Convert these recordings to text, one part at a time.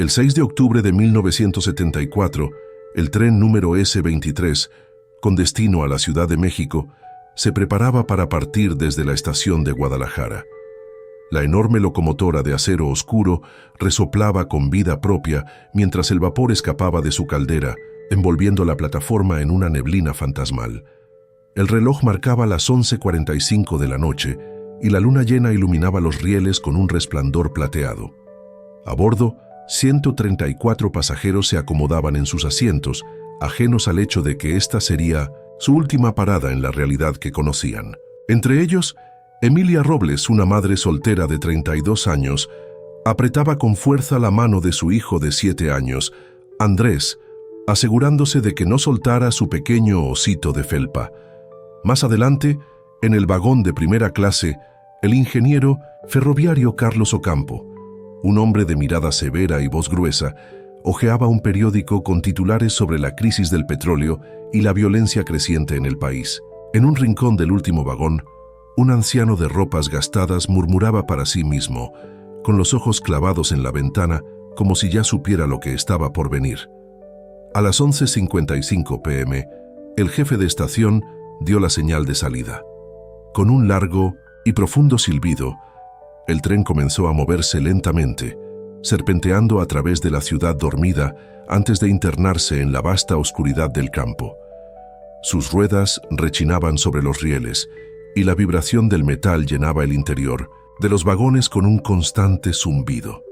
El 6 de octubre de 1974, el tren número S-23, con destino a la Ciudad de México, se preparaba para partir desde la estación de Guadalajara. La enorme locomotora de acero oscuro resoplaba con vida propia mientras el vapor escapaba de su caldera, envolviendo la plataforma en una neblina fantasmal. El reloj marcaba las 11:45 de la noche y la luna llena iluminaba los rieles con un resplandor plateado. A bordo, 134 pasajeros se acomodaban en sus asientos, ajenos al hecho de que esta sería su última parada en la realidad que conocían. Entre ellos, Emilia Robles, una madre soltera de 32 años, apretaba con fuerza la mano de su hijo de 7 años, Andrés, asegurándose de que no soltara su pequeño osito de felpa. Más adelante, en el vagón de primera clase, el ingeniero ferroviario Carlos Ocampo, un hombre de mirada severa y voz gruesa, hojeaba un periódico con titulares sobre la crisis del petróleo y la violencia creciente en el país. En un rincón del último vagón, un anciano de ropas gastadas murmuraba para sí mismo, con los ojos clavados en la ventana, como si ya supiera lo que estaba por venir. A las 11:55 p.m., el jefe de estación dio la señal de salida. Con un largo y profundo silbido, el tren comenzó a moverse lentamente, serpenteando a través de la ciudad dormida antes de internarse en la vasta oscuridad del campo. Sus ruedas rechinaban sobre los rieles y la vibración del metal llenaba el interior de los vagones con un constante zumbido.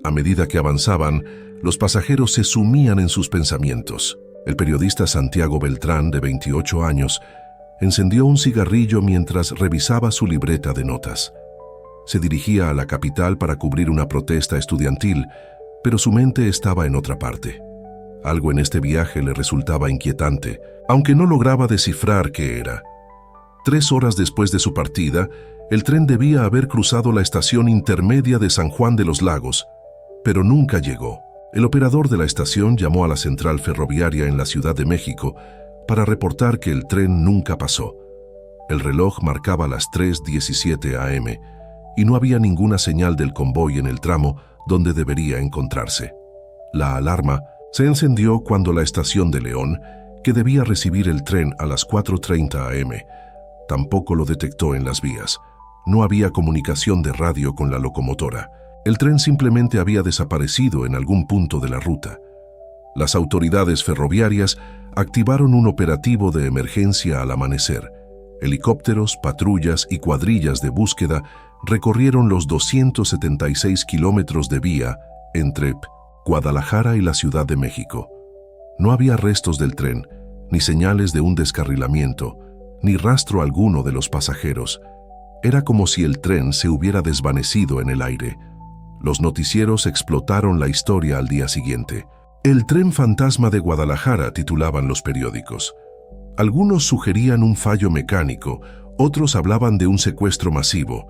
A medida que avanzaban, los pasajeros se sumían en sus pensamientos. El periodista Santiago Beltrán, de 28 años, encendió un cigarrillo mientras revisaba su libreta de notas. Se dirigía a la capital para cubrir una protesta estudiantil, pero su mente estaba en otra parte. Algo en este viaje le resultaba inquietante, aunque no lograba descifrar qué era. 3 horas después de su partida, el tren debía haber cruzado la estación intermedia de San Juan de los Lagos, pero nunca llegó. El operador de la estación llamó a la central ferroviaria en la Ciudad de México para reportar que el tren nunca pasó. El reloj marcaba las 3:17 a.m. y no había ninguna señal del convoy en el tramo donde debería encontrarse. La alarma se encendió cuando la estación de León, que debía recibir el tren a las 4:30 a.m., tampoco lo detectó en las vías. No había comunicación de radio con la locomotora. El tren simplemente había desaparecido en algún punto de la ruta. Las autoridades ferroviarias activaron un operativo de emergencia al amanecer. Helicópteros, patrullas y cuadrillas de búsqueda recorrieron los 276 kilómetros de vía entre Guadalajara y la Ciudad de México. No había restos del tren, ni señales de un descarrilamiento, ni rastro alguno de los pasajeros. Era como si el tren se hubiera desvanecido en el aire. Los noticieros explotaron la historia al día siguiente. El tren fantasma de Guadalajara, titulaban los periódicos. Algunos sugerían un fallo mecánico, otros hablaban de un secuestro masivo,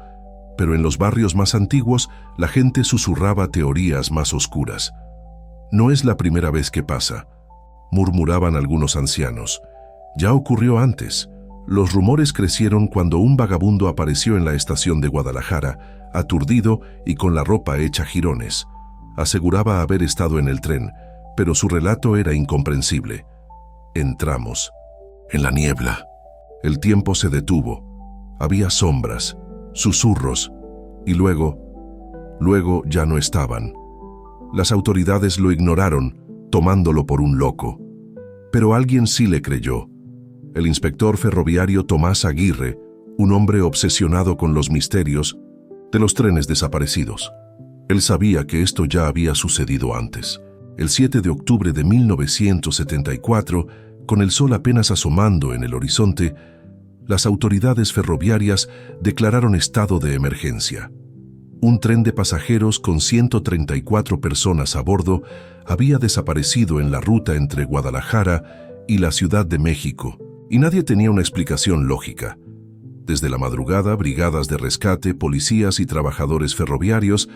pero en los barrios más antiguos la gente susurraba teorías más oscuras. No es la primera vez que pasa, murmuraban algunos ancianos. Ya ocurrió antes. Los rumores crecieron cuando un vagabundo apareció en la estación de Guadalajara, aturdido y con la ropa hecha jirones. Aseguraba haber estado en el tren, pero su relato era incomprensible. Entramos. En la niebla. El tiempo se detuvo. Había sombras, susurros, y luego ya no estaban. Las autoridades lo ignoraron, tomándolo por un loco. Pero alguien sí le creyó. El inspector ferroviario Tomás Aguirre, un hombre obsesionado con los misterios de los trenes desaparecidos. Él sabía que esto ya había sucedido antes. El 7 de octubre de 1974, con el sol apenas asomando en el horizonte, las autoridades ferroviarias declararon estado de emergencia. Un tren de pasajeros con 134 personas a bordo había desaparecido en la ruta entre Guadalajara y la Ciudad de México, y nadie tenía una explicación lógica. Desde la madrugada, brigadas de rescate, policías y trabajadores ferroviarios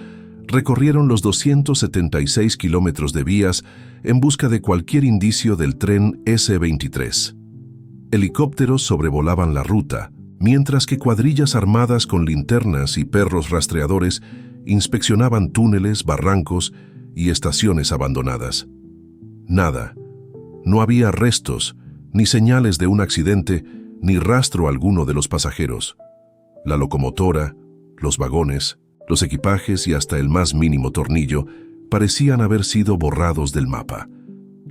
recorrieron los 276 kilómetros de vías en busca de cualquier indicio del tren S-23. Helicópteros sobrevolaban la ruta, mientras que cuadrillas armadas con linternas y perros rastreadores inspeccionaban túneles, barrancos y estaciones abandonadas. Nada. No había restos, ni señales de un accidente, ni rastro alguno de los pasajeros. La locomotora, los vagones, los equipajes y hasta el más mínimo tornillo parecían haber sido borrados del mapa.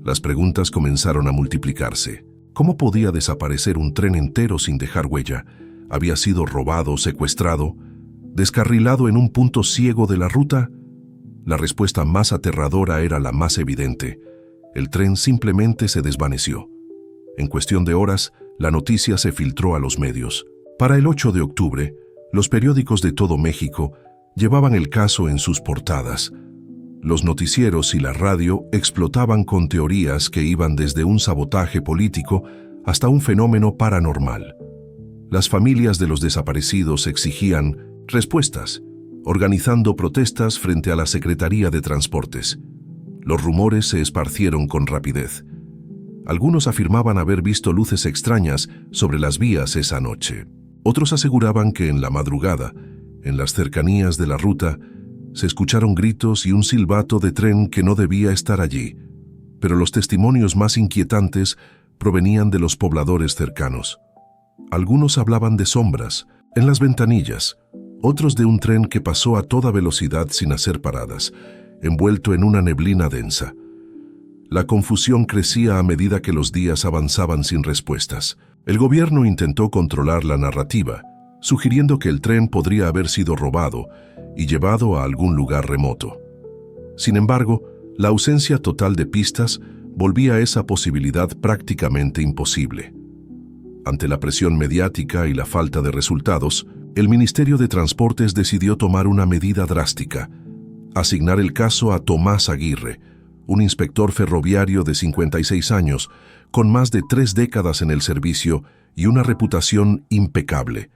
Las preguntas comenzaron a multiplicarse. ¿Cómo podía desaparecer un tren entero sin dejar huella? ¿Había sido robado, secuestrado, descarrilado en un punto ciego de la ruta? La respuesta más aterradora era la más evidente. El tren simplemente se desvaneció. En cuestión de horas, la noticia se filtró a los medios. Para el 8 de octubre, los periódicos de todo México llevaban el caso en sus portadas. Los noticieros y la radio explotaban con teorías que iban desde un sabotaje político hasta un fenómeno paranormal. Las familias de los desaparecidos exigían respuestas, organizando protestas frente a la Secretaría de Transportes. Los rumores se esparcieron con rapidez. Algunos afirmaban haber visto luces extrañas sobre las vías esa noche. Otros aseguraban que en la madrugada, en las cercanías de la ruta, se escucharon gritos y un silbato de tren que no debía estar allí. Pero los testimonios más inquietantes provenían de los pobladores cercanos. Algunos hablaban de sombras en las ventanillas, otros de un tren que pasó a toda velocidad sin hacer paradas, envuelto en una neblina densa. La confusión crecía a medida que los días avanzaban sin respuestas. El gobierno intentó controlar la narrativa, sugiriendo que el tren podría haber sido robado y llevado a algún lugar remoto. Sin embargo, la ausencia total de pistas volvía esa posibilidad prácticamente imposible. Ante la presión mediática y la falta de resultados, el Ministerio de Transportes decidió tomar una medida drástica: asignar el caso a Tomás Aguirre, un inspector ferroviario de 56 años, con más de 3 décadas en el servicio y una reputación impecable.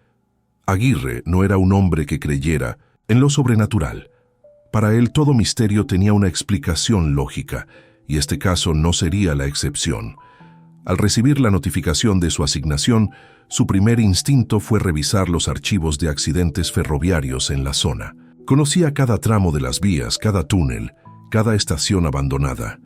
Aguirre no era un hombre que creyera en lo sobrenatural. Para él todo misterio tenía una explicación lógica, y este caso no sería la excepción. Al recibir la notificación de su asignación, su primer instinto fue revisar los archivos de accidentes ferroviarios en la zona. Conocía cada tramo de las vías, cada túnel, cada estación abandonada.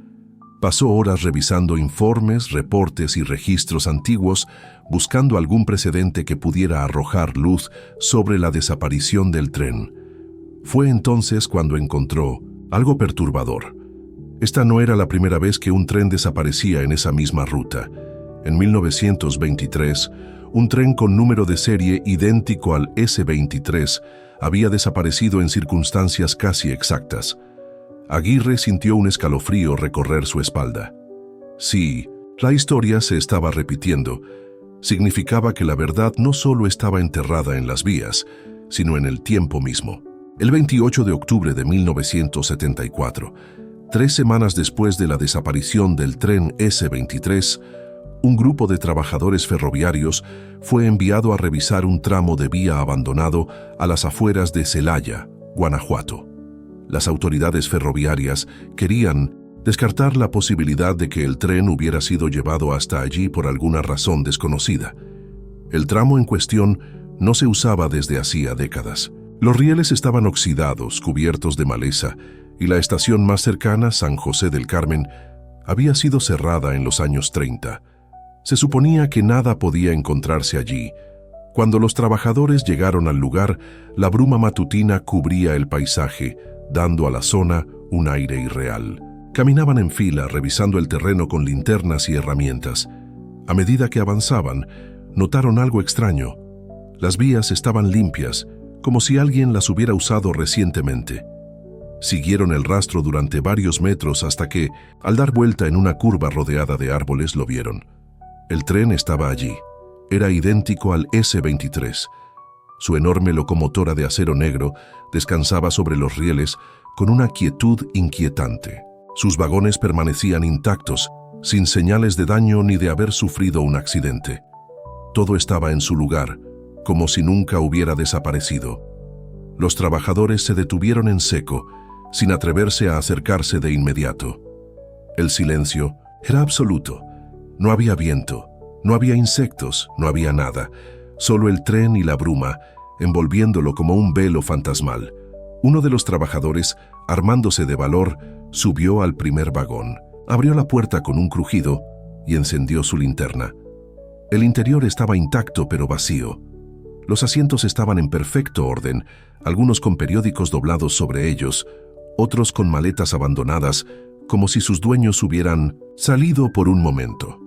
Pasó horas revisando informes, reportes y registros antiguos, buscando algún precedente que pudiera arrojar luz sobre la desaparición del tren. Fue entonces cuando encontró algo perturbador. Esta no era la primera vez que un tren desaparecía en esa misma ruta. En 1923, un tren con número de serie idéntico al S23 había desaparecido en circunstancias casi exactas. Aguirre sintió un escalofrío recorrer su espalda. Sí, la historia se estaba repitiendo. Significaba que la verdad no solo estaba enterrada en las vías, sino en el tiempo mismo. El 28 de octubre de 1974, 3 semanas después de la desaparición del tren S23, un grupo de trabajadores ferroviarios fue enviado a revisar un tramo de vía abandonado a las afueras de Celaya, Guanajuato. Las autoridades ferroviarias querían descartar la posibilidad de que el tren hubiera sido llevado hasta allí por alguna razón desconocida. El tramo en cuestión no se usaba desde hacía décadas. Los rieles estaban oxidados, cubiertos de maleza, y la estación más cercana, San José del Carmen, había sido cerrada en los años 30. Se suponía que nada podía encontrarse allí. Cuando los trabajadores llegaron al lugar, la bruma matutina cubría el paisaje, dando a la zona un aire irreal. Caminaban en fila, revisando el terreno con linternas y herramientas. A medida que avanzaban, notaron algo extraño. Las vías estaban limpias, como si alguien las hubiera usado recientemente. Siguieron el rastro durante varios metros hasta que, al dar vuelta en una curva rodeada de árboles, lo vieron. El tren estaba allí. Era idéntico al S23. Su enorme locomotora de acero negro descansaba sobre los rieles con una quietud inquietante. Sus vagones permanecían intactos, sin señales de daño ni de haber sufrido un accidente. Todo estaba en su lugar, como si nunca hubiera desaparecido. Los trabajadores se detuvieron en seco, sin atreverse a acercarse de inmediato. El silencio era absoluto. No había viento, no había insectos, no había nada, solo el tren y la bruma, envolviéndolo como un velo fantasmal. Uno de los trabajadores, armándose de valor, subió al primer vagón, abrió la puerta con un crujido y encendió su linterna. El interior estaba intacto pero vacío. Los asientos estaban en perfecto orden, algunos con periódicos doblados sobre ellos, otros con maletas abandonadas, como si sus dueños hubieran salido por un momento.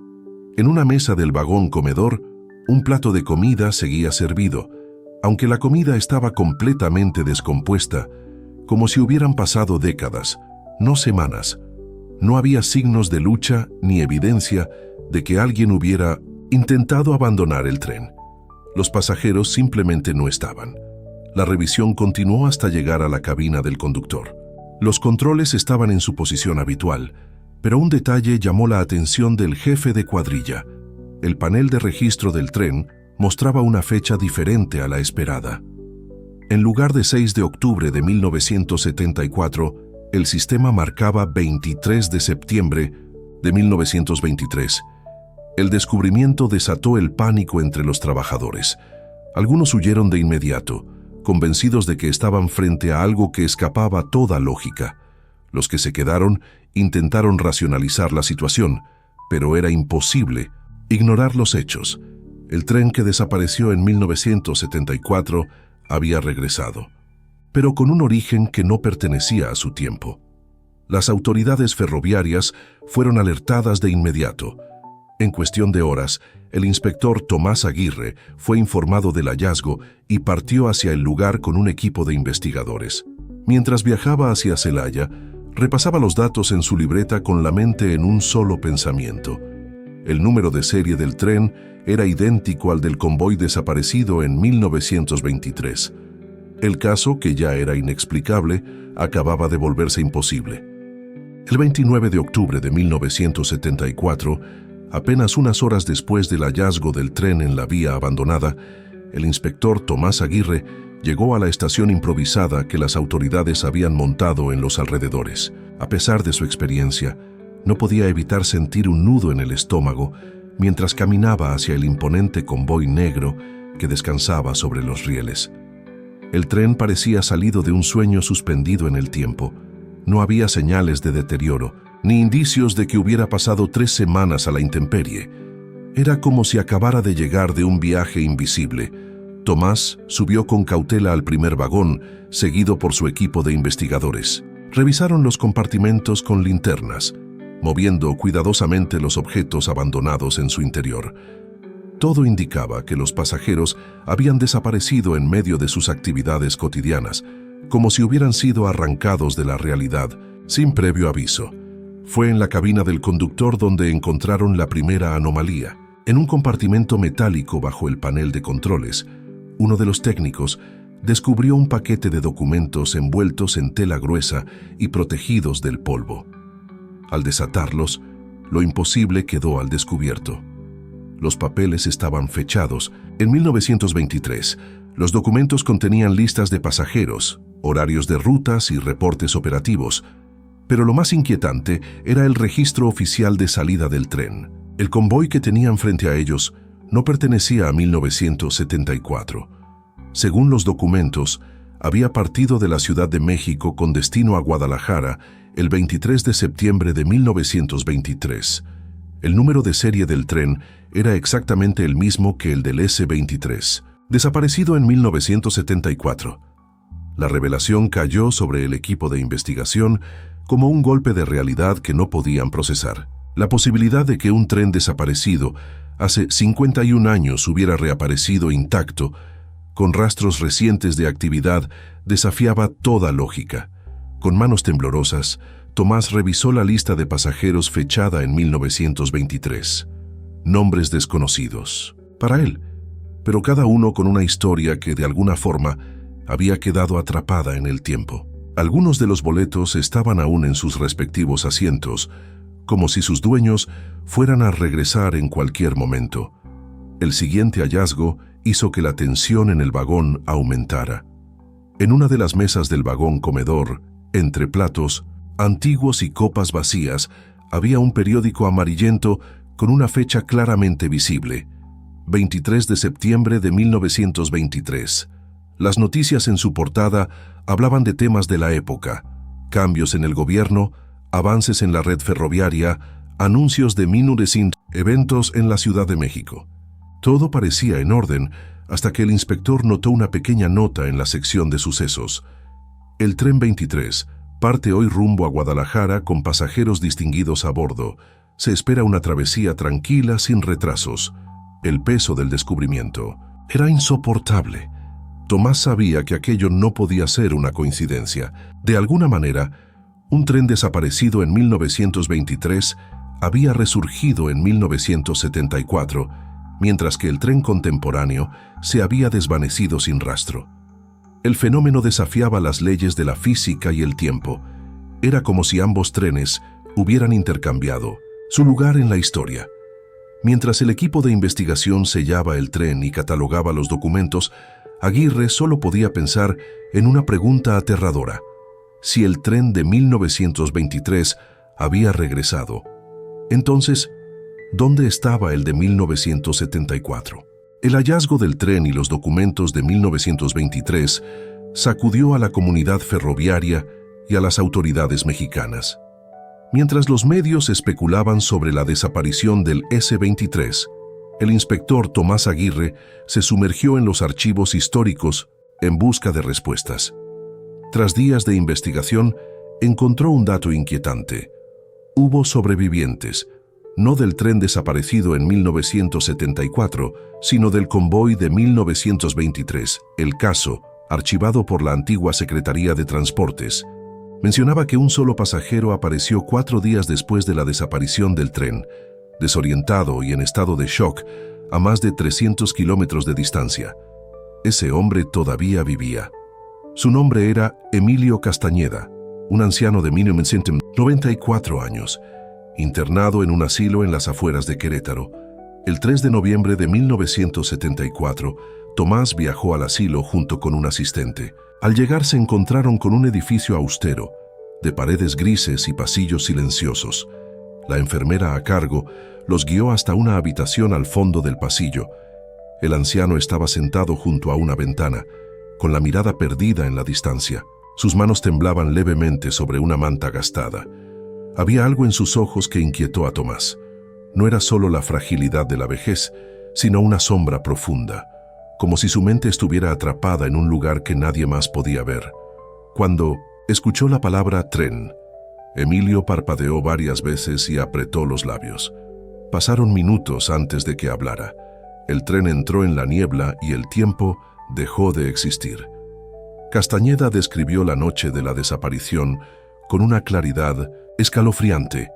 En una mesa del vagón comedor, un plato de comida seguía servido, aunque la comida estaba completamente descompuesta, como si hubieran pasado décadas, no semanas. No había signos de lucha ni evidencia de que alguien hubiera intentado abandonar el tren. Los pasajeros simplemente no estaban. La revisión continuó hasta llegar a la cabina del conductor. Los controles estaban en su posición habitual, pero un detalle llamó la atención del jefe de cuadrilla. El panel de registro del tren mostraba una fecha diferente a la esperada. En lugar de 6 de octubre de 1974, el sistema marcaba 23 de septiembre de 1923. El descubrimiento desató el pánico entre los trabajadores. Algunos huyeron de inmediato, convencidos de que estaban frente a algo que escapaba a toda lógica. Los que se quedaron intentaron racionalizar la situación, pero era imposible ignorar los hechos. El tren que desapareció en 1974 había regresado, pero con un origen que no pertenecía a su tiempo. Las autoridades ferroviarias fueron alertadas de inmediato. En cuestión de horas, el inspector Tomás Aguirre fue informado del hallazgo y partió hacia el lugar con un equipo de investigadores. Mientras viajaba hacia Celaya, repasaba los datos en su libreta con la mente en un solo pensamiento. El número de serie del tren era idéntico al del convoy desaparecido en 1923. El caso, que ya era inexplicable, acababa de volverse imposible. El 29 de octubre de 1974, apenas unas horas después del hallazgo del tren en la vía abandonada, el inspector Tomás Aguirre llegó a la estación improvisada que las autoridades habían montado en los alrededores. A pesar de su experiencia, no podía evitar sentir un nudo en el estómago mientras caminaba hacia el imponente convoy negro que descansaba sobre los rieles. El tren parecía salido de un sueño suspendido en el tiempo. No había señales de deterioro, ni indicios de que hubiera pasado 3 semanas a la intemperie. Era como si acabara de llegar de un viaje invisible. Tomás subió con cautela al primer vagón, seguido por su equipo de investigadores. Revisaron los compartimentos con linternas, moviendo cuidadosamente los objetos abandonados en su interior. Todo indicaba que los pasajeros habían desaparecido en medio de sus actividades cotidianas, como si hubieran sido arrancados de la realidad, sin previo aviso. Fue en la cabina del conductor donde encontraron la primera anomalía. En un compartimento metálico bajo el panel de controles, uno de los técnicos descubrió un paquete de documentos envueltos en tela gruesa y protegidos del polvo. Al desatarlos, lo imposible quedó al descubierto. Los papeles estaban fechados. En 1923, los documentos contenían listas de pasajeros, horarios de rutas y reportes operativos. Pero lo más inquietante era el registro oficial de salida del tren. El convoy que tenían frente a ellos no pertenecía a 1974. Según los documentos, había partido de la Ciudad de México con destino a Guadalajara el 23 de septiembre de 1923. El número de serie del tren era exactamente el mismo que el del S-23, desaparecido en 1974. La revelación cayó sobre el equipo de investigación como un golpe de realidad que no podían procesar. La posibilidad de que un tren desaparecido hace 51 años hubiera reaparecido intacto, con rastros recientes de actividad, desafiaba toda lógica. Con manos temblorosas, Tomás revisó la lista de pasajeros fechada en 1923. Nombres desconocidos para él, pero cada uno con una historia que de alguna forma había quedado atrapada en el tiempo. Algunos de los boletos estaban aún en sus respectivos asientos, como si sus dueños fueran a regresar en cualquier momento. El siguiente hallazgo hizo que la tensión en el vagón aumentara. En una de las mesas del vagón comedor, entre platos antiguos y copas vacías, había un periódico amarillento con una fecha claramente visible, 23 de septiembre de 1923. Las noticias en su portada hablaban de temas de la época: cambios en el gobierno, avances en la red ferroviaria, anuncios de Minudecint, eventos en la Ciudad de México. Todo parecía en orden hasta que el inspector notó una pequeña nota en la sección de sucesos. El tren 23 parte hoy rumbo a Guadalajara con pasajeros distinguidos a bordo. Se espera una travesía tranquila sin retrasos. El peso del descubrimiento era insoportable. Tomás sabía que aquello no podía ser una coincidencia. De alguna manera, un tren desaparecido en 1923 había resurgido en 1974, mientras que el tren contemporáneo se había desvanecido sin rastro. El fenómeno desafiaba las leyes de la física y el tiempo. Era como si ambos trenes hubieran intercambiado su lugar en la historia. Mientras el equipo de investigación sellaba el tren y catalogaba los documentos, Aguirre solo podía pensar en una pregunta aterradora: si el tren de 1923 había regresado, entonces, ¿dónde estaba el de 1974? El hallazgo del tren y los documentos de 1923 sacudió a la comunidad ferroviaria y a las autoridades mexicanas. Mientras los medios especulaban sobre la desaparición del S-23, el inspector Tomás Aguirre se sumergió en los archivos históricos en busca de respuestas. Tras días de investigación, encontró un dato inquietante: hubo sobrevivientes, no del tren desaparecido en 1974, sino del convoy de 1923. El caso, archivado por la antigua Secretaría de Transportes, mencionaba que un solo pasajero apareció 4 días después de la desaparición del tren, desorientado y en estado de shock, a más de 300 kilómetros de distancia. Ese hombre todavía vivía. Su nombre era Emilio Castañeda, un anciano de 94 años, internado en un asilo en las afueras de Querétaro. El 3 de noviembre de 1974, Tomás viajó al asilo junto con un asistente. Al llegar se encontraron con un edificio austero, de paredes grises y pasillos silenciosos. La enfermera a cargo los guió hasta una habitación al fondo del pasillo. El anciano estaba sentado junto a una ventana, con la mirada perdida en la distancia. Sus manos temblaban levemente sobre una manta gastada. Había algo en sus ojos que inquietó a Tomás. No era solo la fragilidad de la vejez, sino una sombra profunda, como si su mente estuviera atrapada en un lugar que nadie más podía ver. Cuando escuchó la palabra tren, Emilio parpadeó varias veces y apretó los labios. Pasaron minutos antes de que hablara. El tren entró en la niebla y el tiempo dejó de existir. Castañeda describió la noche de la desaparición con una claridad escalofriante.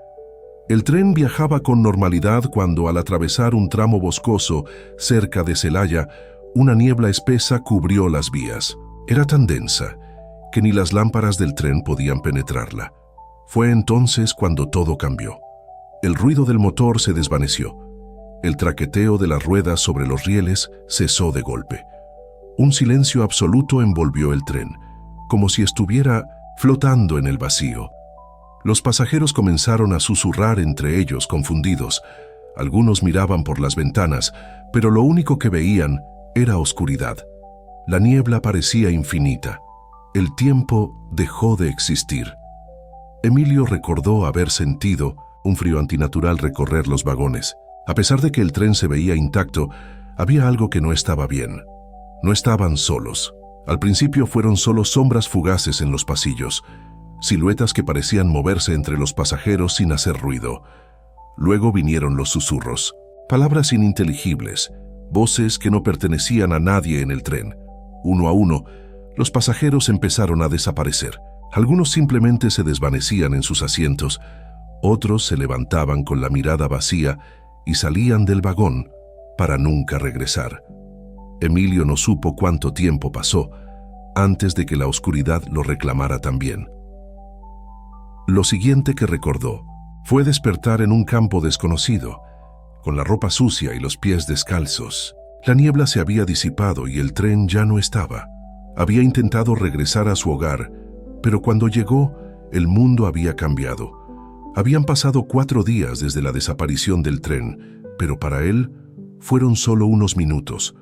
El tren viajaba con normalidad cuando, al atravesar un tramo boscoso cerca de Celaya, una niebla espesa cubrió las vías. Era tan densa que ni las lámparas del tren podían penetrarla. Fue entonces cuando todo cambió. El ruido del motor se desvaneció. El traqueteo de las ruedas sobre los rieles cesó de golpe. Un silencio absoluto envolvió el tren, como si estuviera flotando en el vacío. Los pasajeros comenzaron a susurrar entre ellos, confundidos. Algunos miraban por las ventanas, pero lo único que veían era oscuridad. La niebla parecía infinita. El tiempo dejó de existir. Emilio recordó haber sentido un frío antinatural recorrer los vagones. A pesar de que el tren se veía intacto, había algo que no estaba bien. No estaban solos. Al principio fueron solo sombras fugaces en los pasillos, siluetas que parecían moverse entre los pasajeros sin hacer ruido. Luego vinieron los susurros, palabras ininteligibles, voces que no pertenecían a nadie en el tren. Uno a uno, los pasajeros empezaron a desaparecer. Algunos simplemente se desvanecían en sus asientos, otros se levantaban con la mirada vacía y salían del vagón para nunca regresar. Emilio no supo cuánto tiempo pasó antes de que la oscuridad lo reclamara también. Lo siguiente que recordó fue despertar en un campo desconocido, con la ropa sucia y los pies descalzos. La niebla se había disipado y el tren ya no estaba. Había intentado regresar a su hogar, pero cuando llegó, el mundo había cambiado. Habían pasado 4 días desde la desaparición del tren, pero para él fueron solo unos minutos.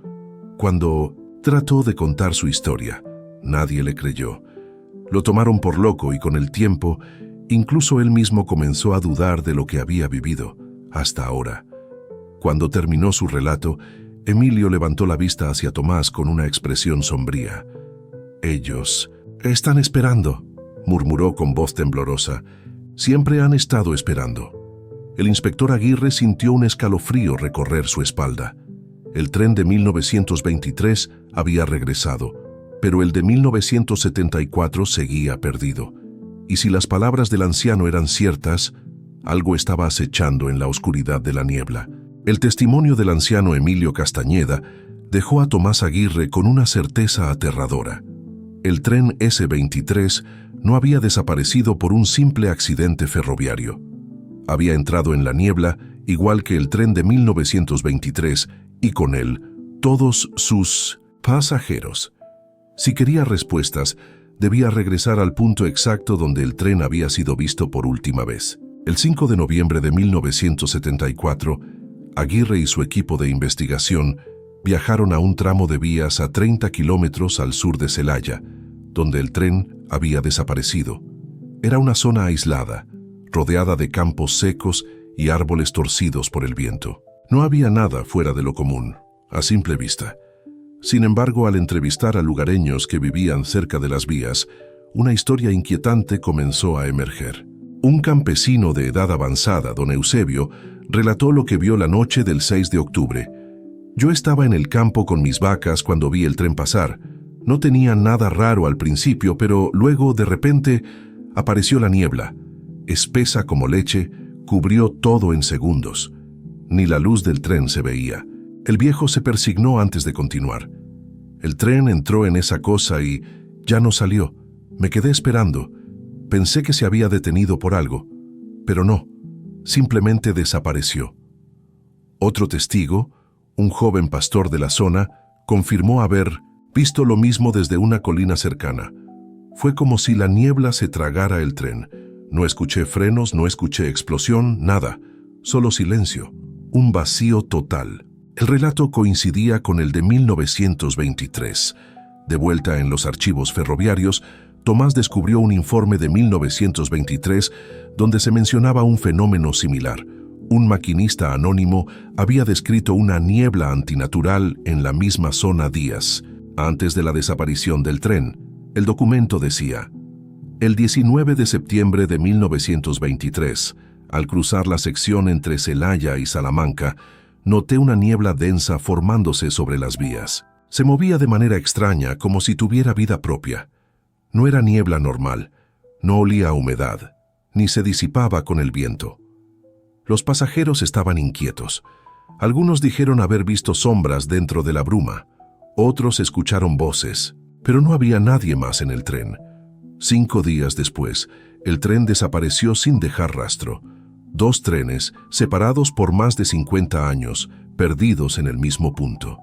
Cuando Trató de contar su historia. Nadie le creyó. Lo tomaron por loco y con el tiempo, incluso él mismo comenzó a dudar de lo que había vivido hasta ahora. Cuando terminó su relato, Emilio levantó la vista hacia Tomás con una expresión sombría. «Ellos están esperando», murmuró con voz temblorosa. «Siempre han estado esperando». El inspector Aguirre sintió un escalofrío recorrer su espalda. El tren de 1923 había regresado, pero el de 1974 seguía perdido. Y si las palabras del anciano eran ciertas, algo estaba acechando en la oscuridad de la niebla. El testimonio del anciano Emilio Castañeda dejó a Tomás Aguirre con una certeza aterradora. El tren S-23 no había desaparecido por un simple accidente ferroviario. Había entrado en la niebla, igual que el tren de 1923, y con él todos sus pasajeros. Si quería respuestas, debía regresar al punto exacto donde el tren había sido visto por última vez. El 5 de noviembre de 1974, Aguirre y su equipo de investigación viajaron a un tramo de vías a 30 kilómetros al sur de Celaya, donde el tren había desaparecido. Era una zona aislada, rodeada de campos secos y árboles torcidos por el viento. No había nada fuera de lo común, a simple vista. Sin embargo, al entrevistar a lugareños que vivían cerca de las vías, una historia inquietante comenzó a emerger. Un campesino de edad avanzada, don Eusebio, relató lo que vio la noche del 6 de octubre. «Yo estaba en el campo con mis vacas cuando vi el tren pasar. No tenía nada raro al principio, pero luego, de repente, apareció la niebla. Espesa como leche, cubrió todo en segundos. Ni la luz del tren se veía. El viejo se persignó antes de continuar. El tren entró en esa cosa y ya no salió. Me quedé esperando. Pensé que se había detenido por algo, pero no, simplemente desapareció». Otro testigo, un joven pastor de la zona, confirmó haber visto lo mismo desde una colina cercana. «Fue como si la niebla se tragara el tren. No escuché frenos, no escuché explosión, nada. Solo silencio, un vacío total». El relato coincidía con el de 1923. De vuelta en los archivos ferroviarios, Tomás descubrió un informe de 1923 donde se mencionaba un fenómeno similar. Un maquinista anónimo había descrito una niebla antinatural en la misma zona días antes de la desaparición del tren. El documento decía: «El 19 de septiembre de 1923, al cruzar la sección entre Celaya y Salamanca, noté una niebla densa formándose sobre las vías. Se movía de manera extraña, como si tuviera vida propia. No era niebla normal, no olía a humedad, ni se disipaba con el viento. Los pasajeros estaban inquietos. Algunos dijeron haber visto sombras dentro de la bruma, otros escucharon voces, pero no había nadie más en el tren. 5 días después, el tren desapareció sin dejar rastro. 2 trenes, separados por más de 50 años, perdidos en el mismo punto.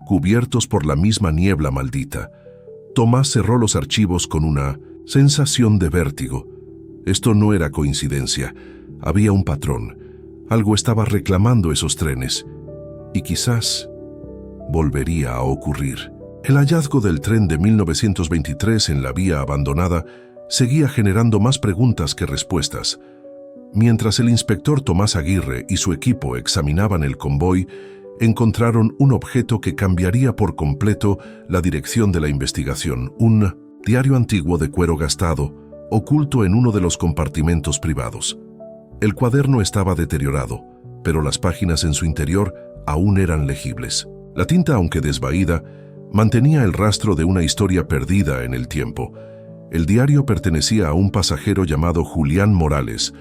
Cubiertos por la misma niebla maldita, Tomás cerró los archivos con una sensación de vértigo. Esto no era coincidencia, había un patrón. Algo estaba reclamando esos trenes, y quizás volvería a ocurrir. El hallazgo del tren de 1923 en la vía abandonada seguía generando más preguntas que respuestas. Mientras el inspector Tomás Aguirre y su equipo examinaban el convoy, encontraron un objeto que cambiaría por completo la dirección de la investigación: un diario antiguo de cuero gastado, oculto en uno de los compartimentos privados. El cuaderno estaba deteriorado, pero las páginas en su interior aún eran legibles. La tinta, aunque desvaída, mantenía el rastro de una historia perdida en el tiempo. El diario pertenecía a un pasajero llamado Julián Morales,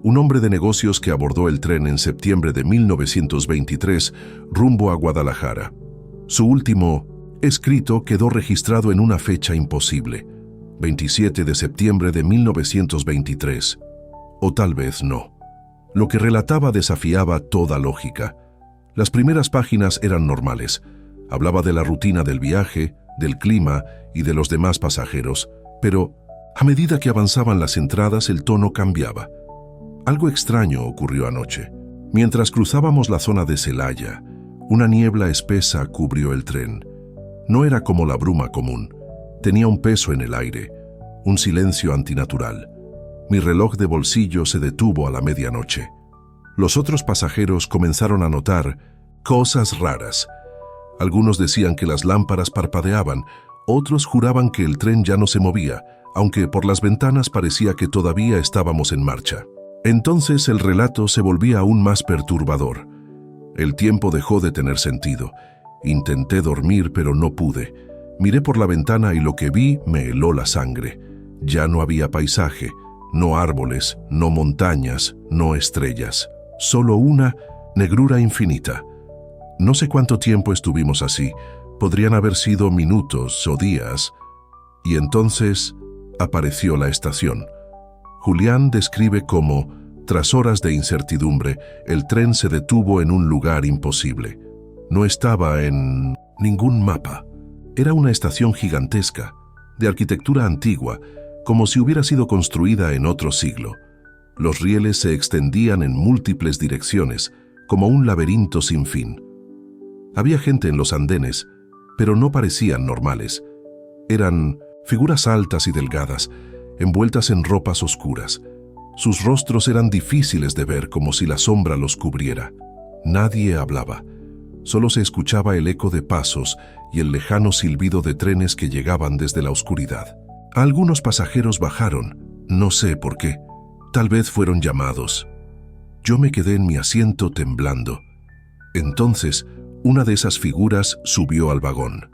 un hombre de negocios que abordó el tren en septiembre de 1923 rumbo a Guadalajara. Su último escrito quedó registrado en una fecha imposible: 27 de septiembre de 1923. O tal vez no. Lo que relataba desafiaba toda lógica. Las primeras páginas eran normales. Hablaba de la rutina del viaje, del clima y de los demás pasajeros, pero a medida que avanzaban las entradas el tono cambiaba. Algo extraño ocurrió anoche. Mientras cruzábamos la zona de Celaya, una niebla espesa cubrió el tren. No era como la bruma común. Tenía un peso en el aire, un silencio antinatural. Mi reloj de bolsillo se detuvo a la medianoche. Los otros pasajeros comenzaron a notar cosas raras. Algunos decían que las lámparas parpadeaban, otros juraban que el tren ya no se movía, aunque por las ventanas parecía que todavía estábamos en marcha. Entonces el relato se volvía aún más perturbador. El tiempo dejó de tener sentido. Intenté dormir, pero no pude. Miré por la ventana y lo que vi me heló la sangre. Ya no había paisaje, no árboles, no montañas, no estrellas. Solo una negrura infinita. No sé cuánto tiempo estuvimos así. Podrían haber sido minutos o días. Y entonces apareció la estación. Julián describe cómo, tras horas de incertidumbre, el tren se detuvo en un lugar imposible. No estaba en ningún mapa. Era una estación gigantesca, de arquitectura antigua, como si hubiera sido construida en otro siglo. Los rieles se extendían en múltiples direcciones, como un laberinto sin fin. Había gente en los andenes, pero no parecían normales. Eran figuras altas y delgadas, envueltas en ropas oscuras. Sus rostros eran difíciles de ver, como si la sombra los cubriera. Nadie hablaba. Solo se escuchaba el eco de pasos y el lejano silbido de trenes que llegaban desde la oscuridad. Algunos pasajeros bajaron, no sé por qué. Tal vez fueron llamados. Yo me quedé en mi asiento temblando. Entonces, una de esas figuras subió al vagón.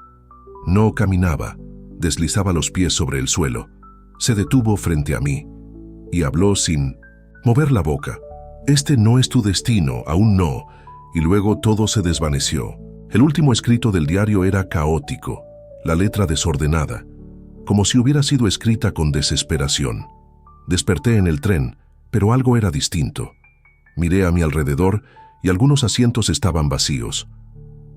No caminaba, deslizaba los pies sobre el suelo. Se detuvo frente a mí y habló sin mover la boca. «Este no es tu destino, aún no». Y luego todo se desvaneció. El último escrito del diario era caótico, la letra desordenada, como si hubiera sido escrita con desesperación. Desperté en el tren, pero algo era distinto. Miré a mi alrededor y algunos asientos estaban vacíos.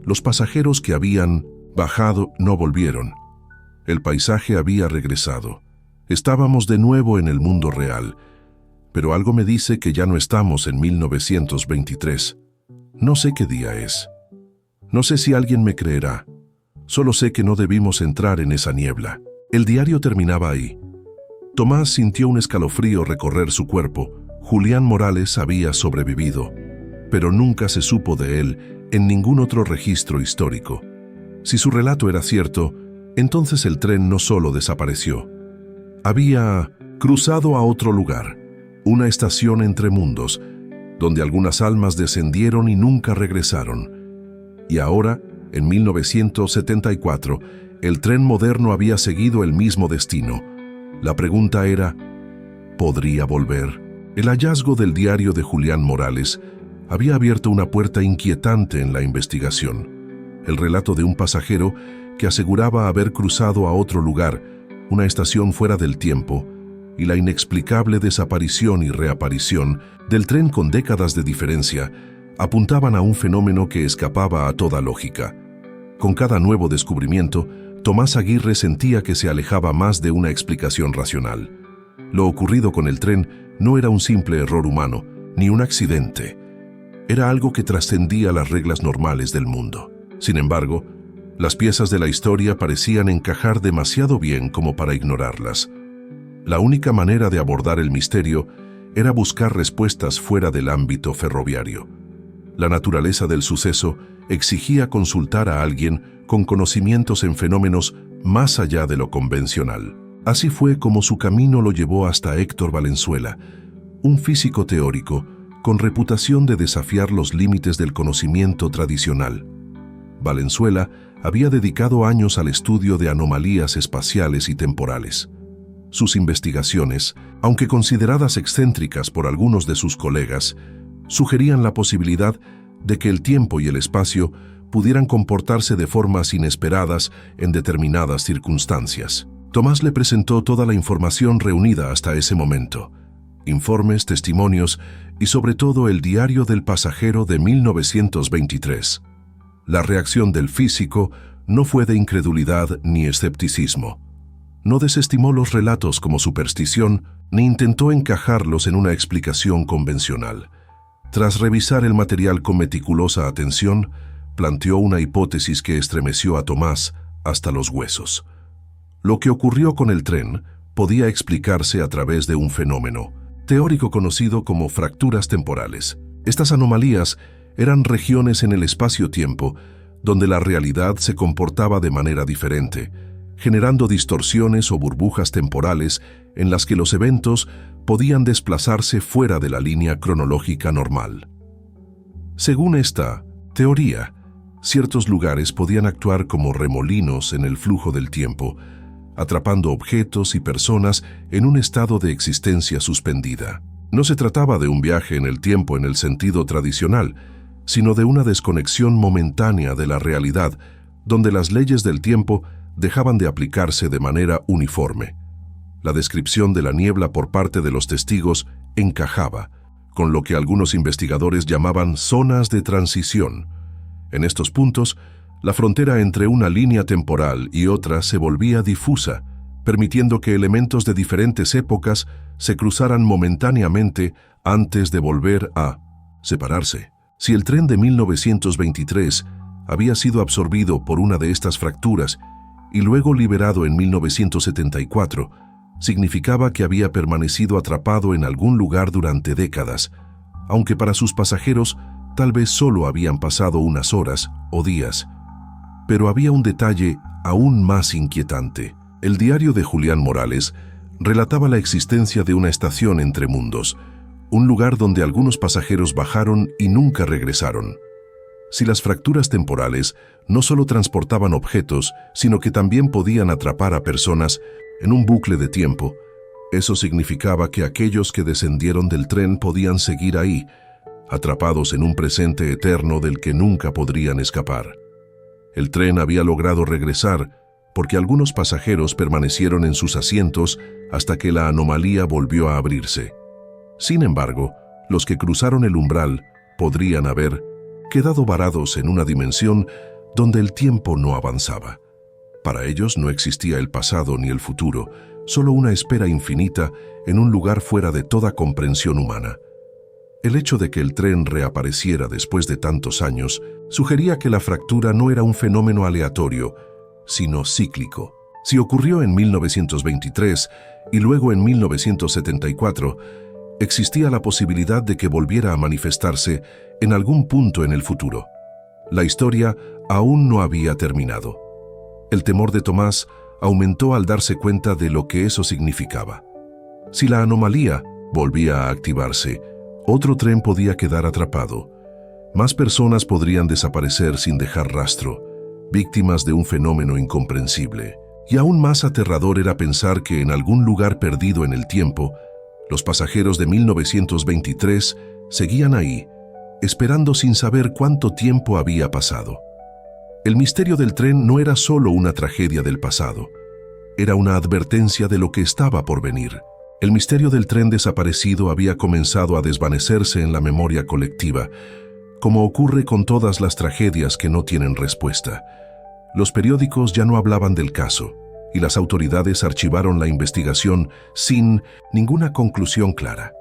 Los pasajeros que habían bajado no volvieron. El paisaje había regresado. Estábamos de nuevo en el mundo real, pero algo me dice que ya no estamos en 1923. No sé qué día es. No sé si alguien me creerá. Solo sé que no debimos entrar en esa niebla. El diario terminaba ahí. Tomás sintió un escalofrío recorrer su cuerpo. Julián Morales había sobrevivido, pero nunca se supo de él en ningún otro registro histórico. Si su relato era cierto, entonces el tren no solo desapareció. Había cruzado a otro lugar, una estación entre mundos, donde algunas almas descendieron y nunca regresaron. Y ahora, en 1974, el tren moderno había seguido el mismo destino. La pregunta era, ¿podría volver? El hallazgo del diario de Julián Morales había abierto una puerta inquietante en la investigación. El relato de un pasajero que aseguraba haber cruzado a otro lugar, una estación fuera del tiempo, y la inexplicable desaparición y reaparición del tren con décadas de diferencia apuntaban a un fenómeno que escapaba a toda lógica. Con cada nuevo descubrimiento, Tomás Aguirre sentía que se alejaba más de una explicación racional. Lo ocurrido con el tren no era un simple error humano, ni un accidente. Era algo que trascendía las reglas normales del mundo. Sin embargo, las piezas de la historia parecían encajar demasiado bien como para ignorarlas. La única manera de abordar el misterio era buscar respuestas fuera del ámbito ferroviario. La naturaleza del suceso exigía consultar a alguien con conocimientos en fenómenos más allá de lo convencional. Así fue como su camino lo llevó hasta Héctor Valenzuela, un físico teórico con reputación de desafiar los límites del conocimiento tradicional. Valenzuela había dedicado años al estudio de anomalías espaciales y temporales. Sus investigaciones, aunque consideradas excéntricas por algunos de sus colegas, sugerían la posibilidad de que el tiempo y el espacio pudieran comportarse de formas inesperadas en determinadas circunstancias. Tomás le presentó toda la información reunida hasta ese momento: informes, testimonios y sobre todo el diario del pasajero de 1923. La reacción del físico no fue de incredulidad ni escepticismo. No desestimó los relatos como superstición ni intentó encajarlos en una explicación convencional. Tras revisar el material con meticulosa atención, planteó una hipótesis que estremeció a Tomás hasta los huesos. Lo que ocurrió con el tren podía explicarse a través de un fenómeno teórico conocido como fracturas temporales. Estas anomalías eran regiones en el espacio-tiempo donde la realidad se comportaba de manera diferente, generando distorsiones o burbujas temporales en las que los eventos podían desplazarse fuera de la línea cronológica normal. Según esta teoría, ciertos lugares podían actuar como remolinos en el flujo del tiempo, atrapando objetos y personas en un estado de existencia suspendida. No se trataba de un viaje en el tiempo en el sentido tradicional, sino de una desconexión momentánea de la realidad, donde las leyes del tiempo dejaban de aplicarse de manera uniforme. La descripción de la niebla por parte de los testigos encajaba con lo que algunos investigadores llamaban zonas de transición. En estos puntos, la frontera entre una línea temporal y otra se volvía difusa, permitiendo que elementos de diferentes épocas se cruzaran momentáneamente antes de volver a separarse. Si el tren de 1923 había sido absorbido por una de estas fracturas y luego liberado en 1974, significaba que había permanecido atrapado en algún lugar durante décadas, aunque para sus pasajeros tal vez solo habían pasado unas horas o días. Pero había un detalle aún más inquietante. El diario de Julián Morales relataba la existencia de una estación entre mundos, un lugar donde algunos pasajeros bajaron y nunca regresaron. Si las fracturas temporales no solo transportaban objetos, sino que también podían atrapar a personas en un bucle de tiempo, eso significaba que aquellos que descendieron del tren podían seguir ahí, atrapados en un presente eterno del que nunca podrían escapar. El tren había logrado regresar porque algunos pasajeros permanecieron en sus asientos hasta que la anomalía volvió a abrirse. Sin embargo, los que cruzaron el umbral podrían haber quedado varados en una dimensión donde el tiempo no avanzaba. Para ellos no existía el pasado ni el futuro, solo una espera infinita en un lugar fuera de toda comprensión humana. El hecho de que el tren reapareciera después de tantos años sugería que la fractura no era un fenómeno aleatorio, sino cíclico. Si ocurrió en 1923 y luego en 1974, existía la posibilidad de que volviera a manifestarse en algún punto en el futuro. La historia aún no había terminado. El temor de Tomás aumentó al darse cuenta de lo que eso significaba. Si la anomalía volvía a activarse, otro tren podía quedar atrapado. Más personas podrían desaparecer sin dejar rastro, víctimas de un fenómeno incomprensible. Y aún más aterrador era pensar que en algún lugar perdido en el tiempo, los pasajeros de 1923 seguían ahí, esperando sin saber cuánto tiempo había pasado. El misterio del tren no era solo una tragedia del pasado, era una advertencia de lo que estaba por venir. El misterio del tren desaparecido había comenzado a desvanecerse en la memoria colectiva, como ocurre con todas las tragedias que no tienen respuesta. Los periódicos ya no hablaban del caso, y las autoridades archivaron la investigación sin ninguna conclusión clara.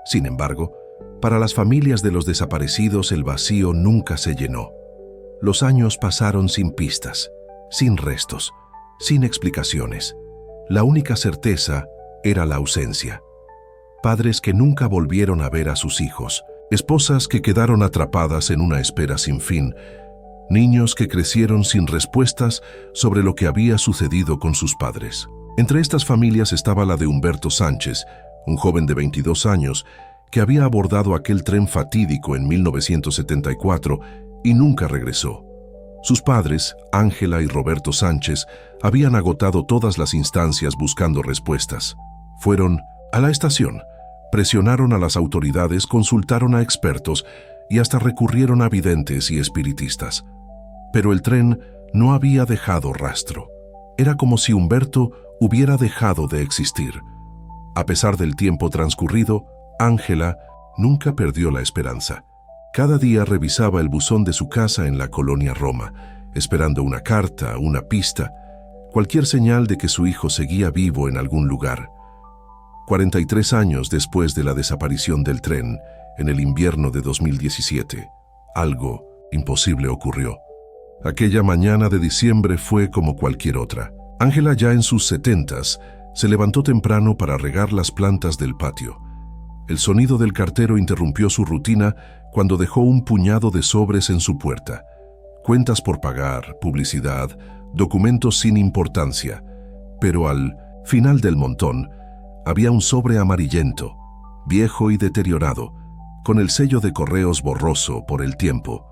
Sin embargo, para las familias de los desaparecidos el vacío nunca se llenó. Los años pasaron sin pistas, sin restos, sin explicaciones. La única certeza era la ausencia. Padres que nunca volvieron a ver a sus hijos, esposas que quedaron atrapadas en una espera sin fin, niños que crecieron sin respuestas sobre lo que había sucedido con sus padres. Entre estas familias estaba la de Humberto Sánchez, un joven de 22 años que había abordado aquel tren fatídico en 1974 y nunca regresó. Sus padres, Ángela y Roberto Sánchez, habían agotado todas las instancias buscando respuestas. Fueron a la estación, presionaron a las autoridades, consultaron a expertos y hasta recurrieron a videntes y espiritistas. Pero el tren no había dejado rastro. Era como si Humberto hubiera dejado de existir. A pesar del tiempo transcurrido, Ángela nunca perdió la esperanza. Cada día revisaba el buzón de su casa en la colonia Roma, esperando una carta, una pista, cualquier señal de que su hijo seguía vivo en algún lugar. 43 años después de la desaparición del tren, en el invierno de 2017, algo imposible ocurrió. Aquella mañana de diciembre fue como cualquier otra. Ángela, ya en sus 70s, se levantó temprano para regar las plantas del patio. El sonido del cartero interrumpió su rutina cuando dejó un puñado de sobres en su puerta. Cuentas por pagar, publicidad, documentos sin importancia. Pero al final del montón había un sobre amarillento, viejo y deteriorado, con el sello de correos borroso por el tiempo.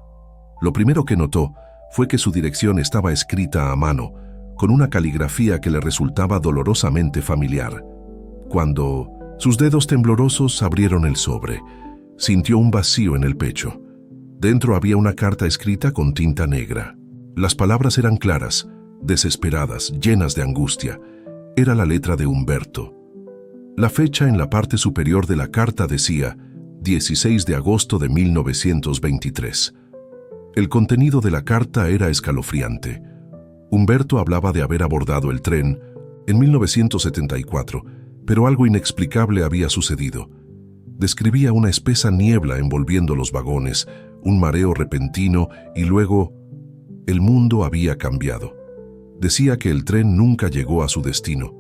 Lo primero que notó fue que su dirección estaba escrita a mano, con una caligrafía que le resultaba dolorosamente familiar. Cuando sus dedos temblorosos abrieron el sobre, sintió un vacío en el pecho. Dentro había una carta escrita con tinta negra. Las palabras eran claras, desesperadas, llenas de angustia. Era la letra de Humberto. La fecha en la parte superior de la carta decía 16 de agosto de 1923. El contenido de la carta era escalofriante. Humberto hablaba de haber abordado el tren en 1974, pero algo inexplicable había sucedido. Describía una espesa niebla envolviendo los vagones, un mareo repentino y luego el mundo había cambiado. Decía que el tren nunca llegó a su destino.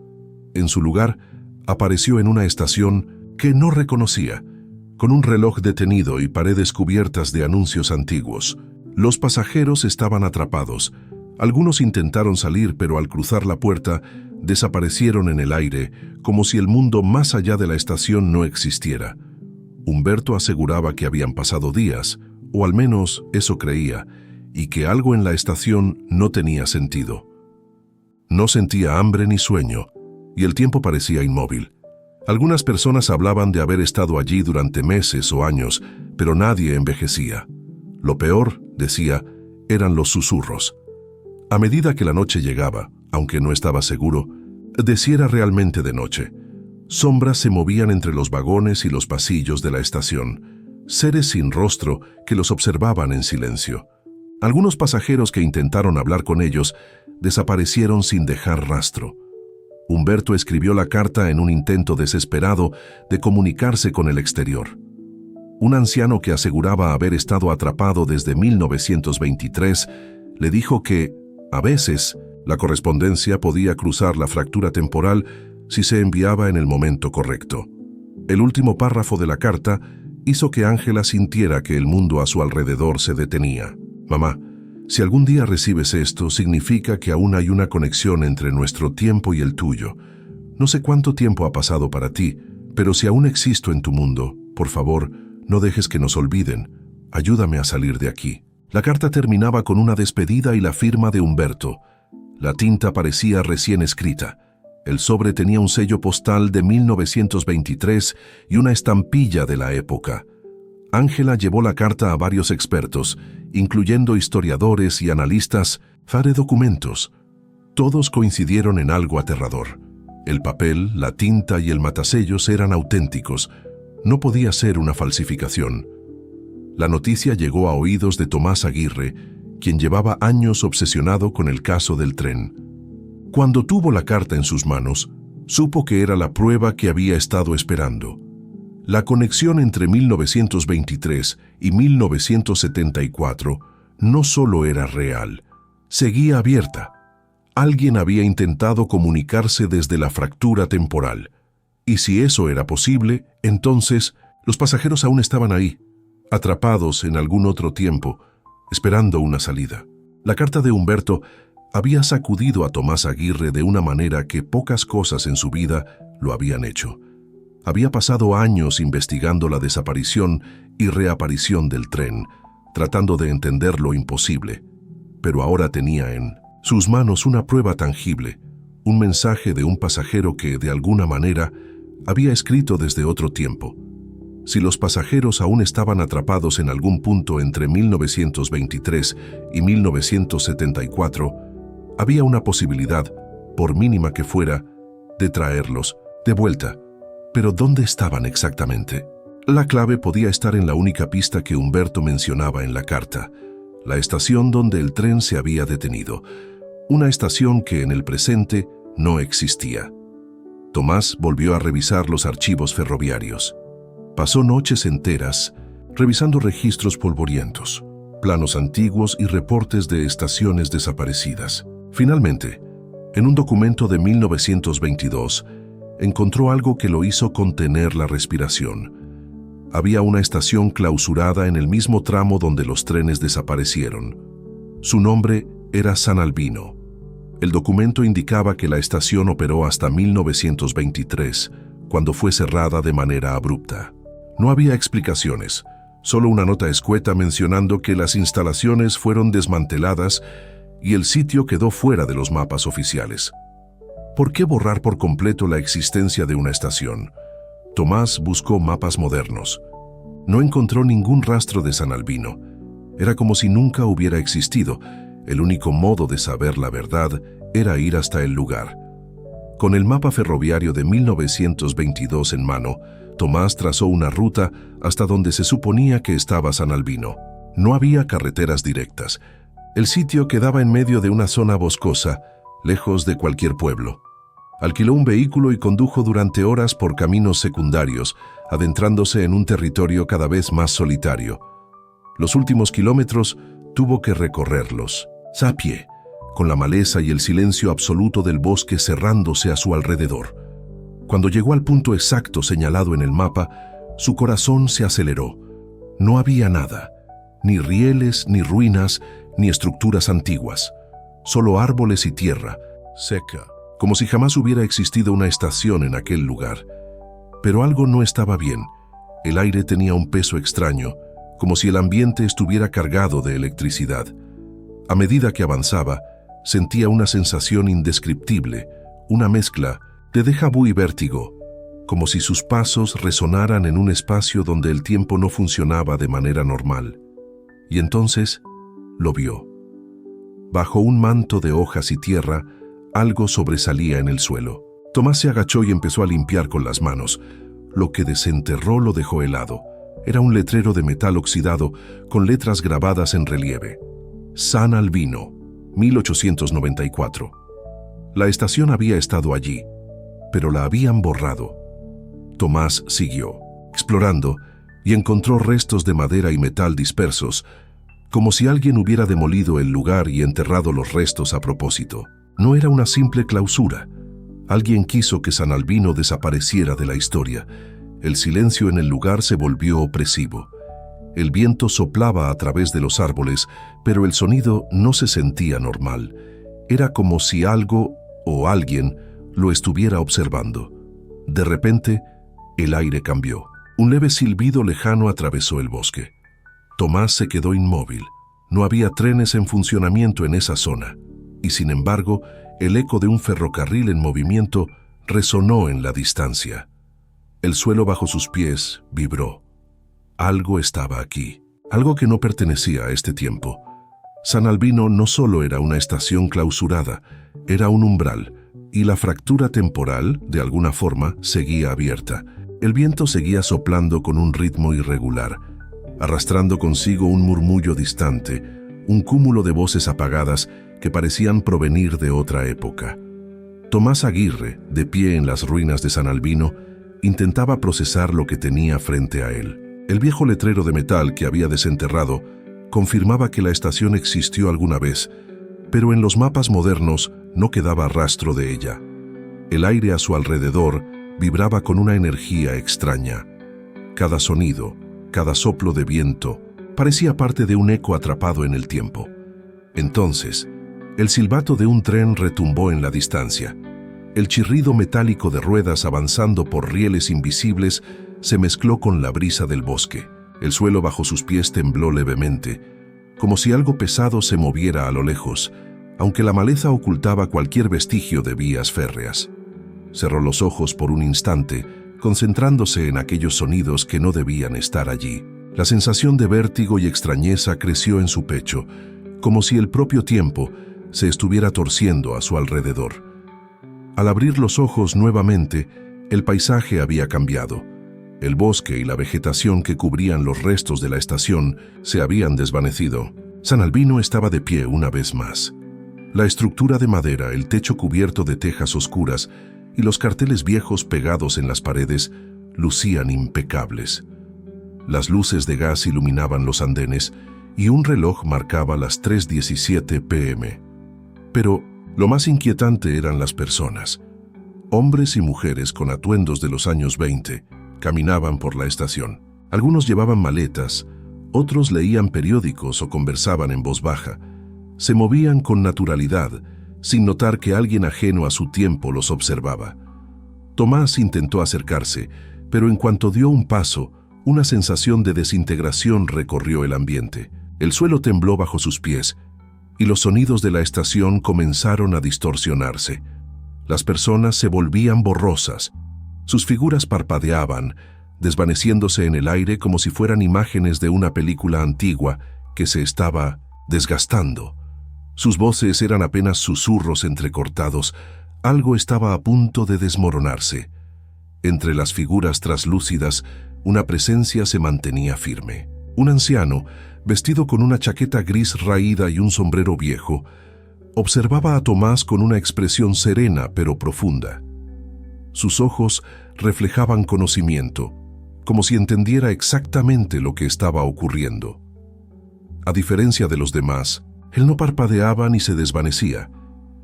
En su lugar, apareció en una estación que no reconocía, con un reloj detenido y paredes cubiertas de anuncios antiguos. Los pasajeros estaban atrapados. Algunos intentaron salir, pero al cruzar la puerta, desaparecieron en el aire, como si el mundo más allá de la estación no existiera. Humberto aseguraba que habían pasado días, o al menos eso creía, y que algo en la estación no tenía sentido. No sentía hambre ni sueño, y el tiempo parecía inmóvil. Algunas personas hablaban de haber estado allí durante meses o años, pero nadie envejecía. Lo peor, decía, eran los susurros. A medida que la noche llegaba, aunque no estaba seguro de si era realmente de noche, sombras se movían entre los vagones y los pasillos de la estación, seres sin rostro que los observaban en silencio. Algunos pasajeros que intentaron hablar con ellos desaparecieron sin dejar rastro. Humberto escribió la carta en un intento desesperado de comunicarse con el exterior. Un anciano que aseguraba haber estado atrapado desde 1923 le dijo que, a veces, la correspondencia podía cruzar la fractura temporal si se enviaba en el momento correcto. El último párrafo de la carta hizo que Ángela sintiera que el mundo a su alrededor se detenía. «Mamá, si algún día recibes esto, significa que aún hay una conexión entre nuestro tiempo y el tuyo. No sé cuánto tiempo ha pasado para ti, pero si aún existo en tu mundo, por favor, no dejes que nos olviden. Ayúdame a salir de aquí». La carta terminaba con una despedida y la firma de Humberto. La tinta parecía recién escrita. El sobre tenía un sello postal de 1923 y una estampilla de la época. Ángela llevó la carta a varios expertos, incluyendo historiadores y analistas, de documentos. Todos coincidieron en algo aterrador. El papel, la tinta y el matasellos eran auténticos. No podía ser una falsificación. La noticia llegó a oídos de Tomás Aguirre, quien llevaba años obsesionado con el caso del tren. Cuando tuvo la carta en sus manos, supo que era la prueba que había estado esperando. La conexión entre 1923 y 1974 no solo era real, seguía abierta. Alguien había intentado comunicarse desde la fractura temporal. Y si eso era posible, entonces los pasajeros aún estaban ahí, atrapados en algún otro tiempo, esperando una salida. La carta de Humberto había sacudido a Tomás Aguirre de una manera que pocas cosas en su vida lo habían hecho. Había pasado años investigando la desaparición y reaparición del tren, tratando de entender lo imposible, pero ahora tenía en sus manos una prueba tangible, un mensaje de un pasajero que, de alguna manera, había escrito desde otro tiempo. Si los pasajeros aún estaban atrapados en algún punto entre 1923 y 1974, había una posibilidad, por mínima que fuera, de traerlos de vuelta. Pero ¿dónde estaban exactamente? La clave podía estar en la única pista que Humberto mencionaba en la carta, la estación donde el tren se había detenido, una estación que en el presente no existía. Tomás volvió a revisar los archivos ferroviarios. Pasó noches enteras revisando registros polvorientos, planos antiguos y reportes de estaciones desaparecidas. Finalmente, en un documento de 1922, encontró algo que lo hizo contener la respiración. Había una estación clausurada en el mismo tramo donde los trenes desaparecieron. Su nombre era San Albino. El documento indicaba que la estación operó hasta 1923, cuando fue cerrada de manera abrupta. No había explicaciones, solo una nota escueta mencionando que las instalaciones fueron desmanteladas y el sitio quedó fuera de los mapas oficiales. ¿Por qué borrar por completo la existencia de una estación? Tomás buscó mapas modernos. No encontró ningún rastro de San Albino. Era como si nunca hubiera existido. El único modo de saber la verdad era ir hasta el lugar. Con el mapa ferroviario de 1922 en mano, Tomás trazó una ruta hasta donde se suponía que estaba San Albino. No había carreteras directas. El sitio quedaba en medio de una zona boscosa, lejos de cualquier pueblo. Alquiló un vehículo y condujo durante horas por caminos secundarios, adentrándose en un territorio cada vez más solitario. Los últimos kilómetros tuvo que recorrerlos a pie, con la maleza y el silencio absoluto del bosque cerrándose a su alrededor. Cuando llegó al punto exacto señalado en el mapa, su corazón se aceleró. No había nada, ni rieles, ni ruinas, ni estructuras antiguas, solo árboles y tierra, seca, como si jamás hubiera existido una estación en aquel lugar. Pero algo no estaba bien. El aire tenía un peso extraño, como si el ambiente estuviera cargado de electricidad. A medida que avanzaba, sentía una sensación indescriptible, una mezcla de déjà vu y vértigo, como si sus pasos resonaran en un espacio donde el tiempo no funcionaba de manera normal. Y entonces lo vio. Bajo un manto de hojas y tierra, algo sobresalía en el suelo. Tomás se agachó y empezó a limpiar con las manos. Lo que desenterró lo dejó helado. Era un letrero de metal oxidado con letras grabadas en relieve. San Albino, 1894. La estación había estado allí, pero la habían borrado. Tomás siguió, explorando, y encontró restos de madera y metal dispersos, como si alguien hubiera demolido el lugar y enterrado los restos a propósito. No era una simple clausura. Alguien quiso que San Albino desapareciera de la historia. El silencio en el lugar se volvió opresivo. El viento soplaba a través de los árboles, pero el sonido no se sentía normal. Era como si algo o alguien lo estuviera observando. De repente, el aire cambió. Un leve silbido lejano atravesó el bosque. Tomás se quedó inmóvil. No había trenes en funcionamiento en esa zona. Y sin embargo, el eco de un ferrocarril en movimiento resonó en la distancia. El suelo bajo sus pies vibró. Algo estaba aquí, algo que no pertenecía a este tiempo. San Albino no solo era una estación clausurada, era un umbral, y la fractura temporal, de alguna forma, seguía abierta. El viento seguía soplando con un ritmo irregular, arrastrando consigo un murmullo distante, un cúmulo de voces apagadas que parecían provenir de otra época. Tomás Aguirre, de pie en las ruinas de San Albino, intentaba procesar lo que tenía frente a él. El viejo letrero de metal que había desenterrado confirmaba que la estación existió alguna vez, pero en los mapas modernos no quedaba rastro de ella. El aire a su alrededor vibraba con una energía extraña. Cada sonido, cada soplo de viento, parecía parte de un eco atrapado en el tiempo. Entonces, el silbato de un tren retumbó en la distancia. El chirrido metálico de ruedas avanzando por rieles invisibles se mezcló con la brisa del bosque. El suelo bajo sus pies tembló levemente, como si algo pesado se moviera a lo lejos, aunque la maleza ocultaba cualquier vestigio de vías férreas. Cerró los ojos por un instante, concentrándose en aquellos sonidos que no debían estar allí. La sensación de vértigo y extrañeza creció en su pecho, como si el propio tiempo se estuviera torciendo a su alrededor. Al abrir los ojos nuevamente, el paisaje había cambiado. El bosque y la vegetación que cubrían los restos de la estación se habían desvanecido. San Albino estaba de pie una vez más. La estructura de madera, el techo cubierto de tejas oscuras y los carteles viejos pegados en las paredes lucían impecables. Las luces de gas iluminaban los andenes y un reloj marcaba las 3:17 p.m. Pero lo más inquietante eran las personas. Hombres y mujeres con atuendos de los años 20 caminaban por la estación. Algunos llevaban maletas, otros leían periódicos o conversaban en voz baja. Se movían con naturalidad, sin notar que alguien ajeno a su tiempo los observaba. Tomás intentó acercarse, pero en cuanto dio un paso, una sensación de desintegración recorrió el ambiente. El suelo tembló bajo sus pies, y los sonidos de la estación comenzaron a distorsionarse. Las personas se volvían borrosas. Sus figuras parpadeaban, desvaneciéndose en el aire como si fueran imágenes de una película antigua que se estaba desgastando. Sus voces eran apenas susurros entrecortados. Algo estaba a punto de desmoronarse. Entre las figuras traslúcidas, una presencia se mantenía firme. Un anciano, vestido con una chaqueta gris raída y un sombrero viejo, observaba a Tomás con una expresión serena pero profunda. Sus ojos reflejaban conocimiento, como si entendiera exactamente lo que estaba ocurriendo. A diferencia de los demás, él no parpadeaba ni se desvanecía.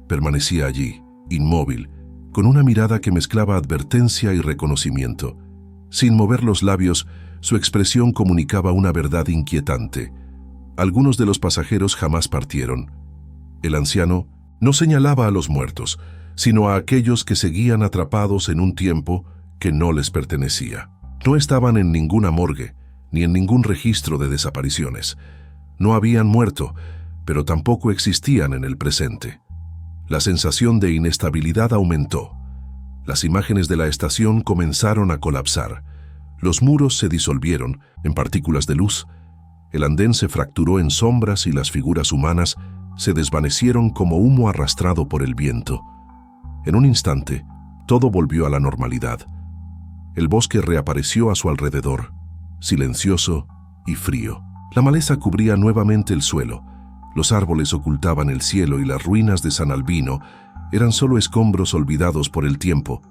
Permanecía allí, inmóvil, con una mirada que mezclaba advertencia y reconocimiento. Sin mover los labios, su expresión comunicaba una verdad inquietante. Algunos de los pasajeros jamás partieron. El anciano no señalaba a los muertos, sino a aquellos que seguían atrapados en un tiempo que no les pertenecía. No estaban en ninguna morgue, ni en ningún registro de desapariciones. No habían muerto, pero tampoco existían en el presente. La sensación de inestabilidad aumentó. Las imágenes de la estación comenzaron a colapsar. Los muros se disolvieron en partículas de luz. El andén se fracturó en sombras y las figuras humanas se desvanecieron como humo arrastrado por el viento. En un instante, todo volvió a la normalidad. El bosque reapareció a su alrededor, silencioso y frío. La maleza cubría nuevamente el suelo. Los árboles ocultaban el cielo y las ruinas de San Albino eran solo escombros olvidados por el tiempo.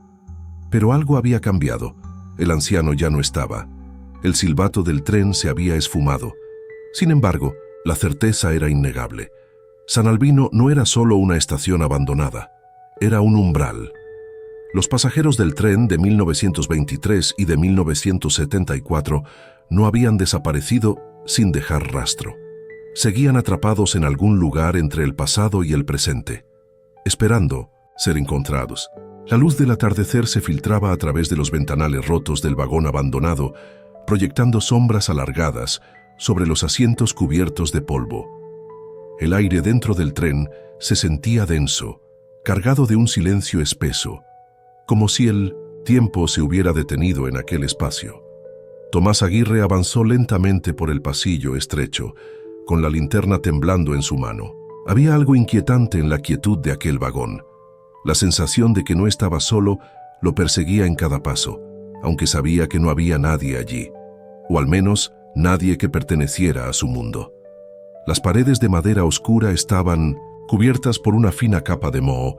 Pero algo había cambiado. El anciano ya no estaba. El silbato del tren se había esfumado. Sin embargo, la certeza era innegable. San Albino no era solo una estación abandonada, era un umbral. Los pasajeros del tren de 1923 y de 1974 no habían desaparecido sin dejar rastro. Seguían atrapados en algún lugar entre el pasado y el presente, esperando ser encontrados. La luz del atardecer se filtraba a través de los ventanales rotos del vagón abandonado, proyectando sombras alargadas sobre los asientos cubiertos de polvo. El aire dentro del tren se sentía denso, cargado de un silencio espeso, como si el tiempo se hubiera detenido en aquel espacio. Tomás Aguirre avanzó lentamente por el pasillo estrecho, con la linterna temblando en su mano. Había algo inquietante en la quietud de aquel vagón. La sensación de que no estaba solo lo perseguía en cada paso, aunque sabía que no había nadie allí, o al menos nadie que perteneciera a su mundo. Las paredes de madera oscura estaban cubiertas por una fina capa de moho,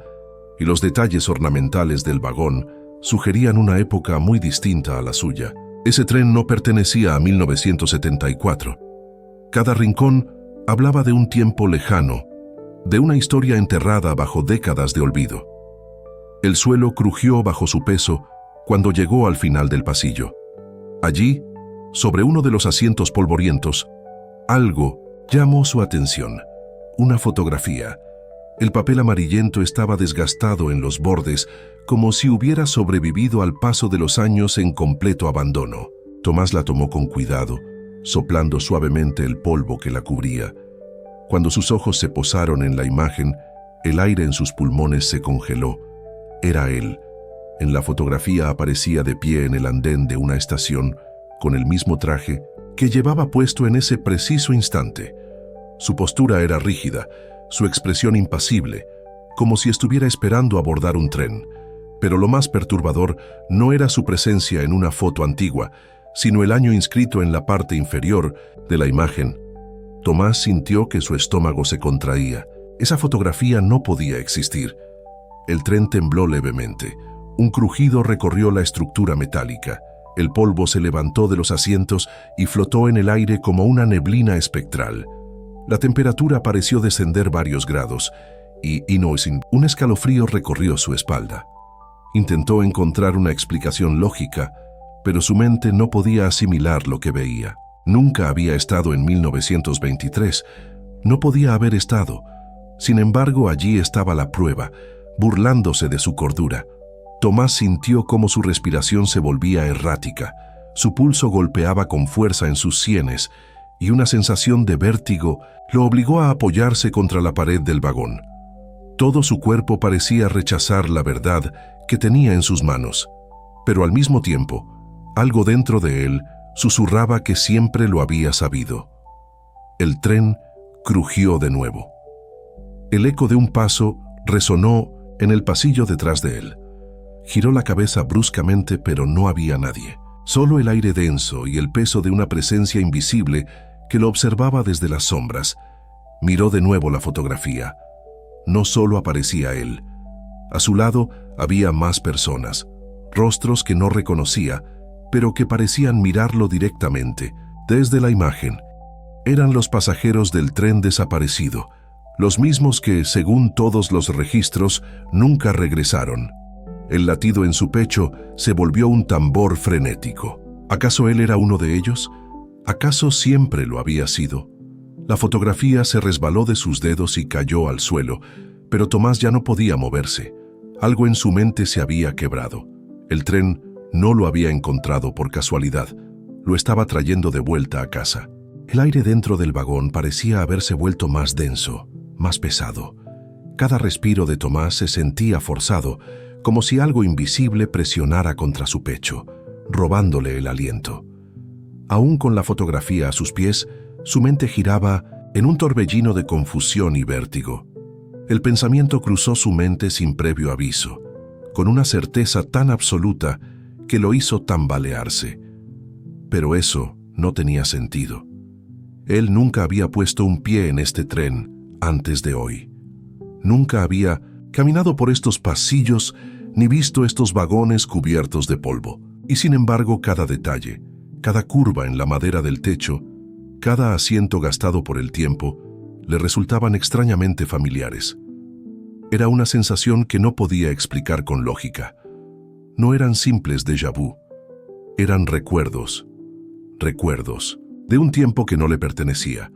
y los detalles ornamentales del vagón sugerían una época muy distinta a la suya. Ese tren no pertenecía a 1974. Cada rincón hablaba de un tiempo lejano, de una historia enterrada bajo décadas de olvido. El suelo crujió bajo su peso cuando llegó al final del pasillo. Allí, sobre uno de los asientos polvorientos, algo llamó su atención. Una fotografía. El papel amarillento estaba desgastado en los bordes, como si hubiera sobrevivido al paso de los años en completo abandono. Tomás la tomó con cuidado, soplando suavemente el polvo que la cubría. Cuando sus ojos se posaron en la imagen, el aire en sus pulmones se congeló. Era él. En la fotografía aparecía de pie en el andén de una estación, con el mismo traje que llevaba puesto en ese preciso instante. Su postura era rígida, su expresión impasible, como si estuviera esperando abordar un tren. Pero lo más perturbador no era su presencia en una foto antigua, sino el año inscrito en la parte inferior de la imagen. Tomás sintió que su estómago se contraía. Esa fotografía no podía existir. El tren tembló levemente. Un crujido recorrió la estructura metálica. El polvo se levantó de los asientos y flotó en el aire como una neblina espectral. La temperatura pareció descender varios grados y un escalofrío recorrió su espalda. Intentó encontrar una explicación lógica, pero su mente no podía asimilar lo que veía. Nunca había estado en 1923. No podía haber estado. Sin embargo, allí estaba la prueba, burlándose de su cordura. Tomás sintió cómo su respiración se volvía errática. Su pulso golpeaba con fuerza en sus sienes y una sensación de vértigo lo obligó a apoyarse contra la pared del vagón. Todo su cuerpo parecía rechazar la verdad que tenía en sus manos, pero al mismo tiempo, algo dentro de él susurraba que siempre lo había sabido. El tren crujió de nuevo. El eco de un paso resonó en el pasillo detrás de él. Giró la cabeza bruscamente, pero no había nadie. Solo el aire denso y el peso de una presencia invisible que lo observaba desde las sombras. Miró de nuevo la fotografía. No solo aparecía él. A su lado había más personas, rostros que no reconocía, pero que parecían mirarlo directamente, desde la imagen. Eran los pasajeros del tren desaparecido, los mismos que, según todos los registros, nunca regresaron. El latido en su pecho se volvió un tambor frenético. ¿Acaso él era uno de ellos? ¿Acaso siempre lo había sido? La fotografía se resbaló de sus dedos y cayó al suelo, pero Tomás ya no podía moverse. Algo en su mente se había quebrado. El tren no lo había encontrado por casualidad. Lo estaba trayendo de vuelta a casa. El aire dentro del vagón parecía haberse vuelto más denso, más pesado. Cada respiro de Tomás se sentía forzado, como si algo invisible presionara contra su pecho, robándole el aliento. Aún con la fotografía a sus pies, su mente giraba en un torbellino de confusión y vértigo. El pensamiento cruzó su mente sin previo aviso, con una certeza tan absoluta que lo hizo tambalearse. Pero eso no tenía sentido. Él nunca había puesto un pie en este tren antes de hoy. Nunca había caminado por estos pasillos ni visto estos vagones cubiertos de polvo. Y sin embargo, cada detalle, cada curva en la madera del techo, cada asiento gastado por el tiempo, le resultaban extrañamente familiares. Era una sensación que no podía explicar con lógica. No eran simples déjà vu, eran recuerdos de un tiempo que no le pertenecía.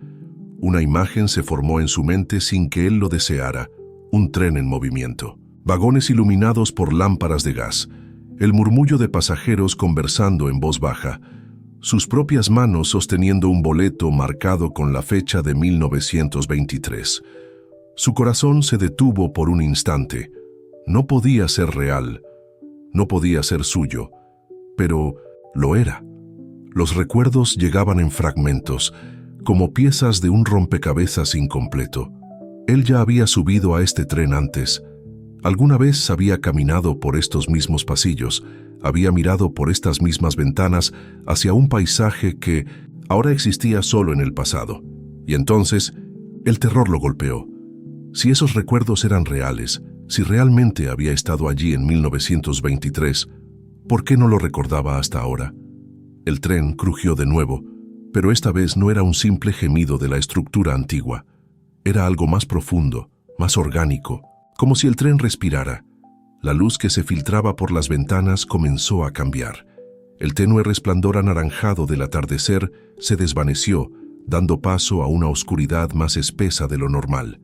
Una imagen se formó en su mente sin que él lo deseara, un tren en movimiento, vagones iluminados por lámparas de gas, el murmullo de pasajeros conversando en voz baja, sus propias manos sosteniendo un boleto marcado con la fecha de 1923. Su corazón se detuvo por un instante. No podía ser real, no podía ser suyo, pero lo era. Los recuerdos llegaban en fragmentos, como piezas de un rompecabezas incompleto. Él ya había subido a este tren antes. Alguna vez había caminado por estos mismos pasillos, había mirado por estas mismas ventanas hacia un paisaje que ahora existía solo en el pasado. Y entonces, el terror lo golpeó. Si esos recuerdos eran reales, si realmente había estado allí en 1923, ¿por qué no lo recordaba hasta ahora? El tren crujió de nuevo, pero esta vez no era un simple gemido de la estructura antigua. Era algo más profundo, más orgánico, como si el tren respirara. La luz que se filtraba por las ventanas comenzó a cambiar. El tenue resplandor anaranjado del atardecer se desvaneció, dando paso a una oscuridad más espesa de lo normal.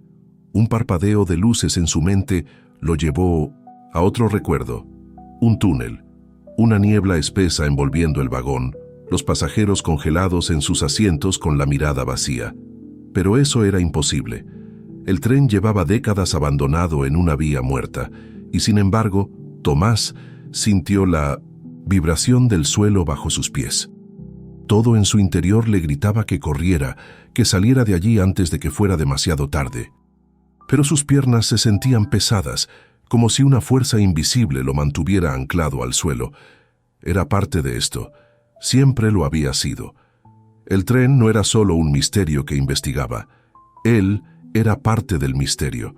Un parpadeo de luces en su mente lo llevó a otro recuerdo. Un túnel, una niebla espesa envolviendo el vagón, los pasajeros congelados en sus asientos con la mirada vacía. Pero eso era imposible. El tren llevaba décadas abandonado en una vía muerta, y sin embargo, Tomás sintió la vibración del suelo bajo sus pies. Todo en su interior le gritaba que corriera, que saliera de allí antes de que fuera demasiado tarde. Pero sus piernas se sentían pesadas, como si una fuerza invisible lo mantuviera anclado al suelo. Era parte de esto. Siempre lo había sido. El tren no era solo un misterio que investigaba. Él era parte del misterio.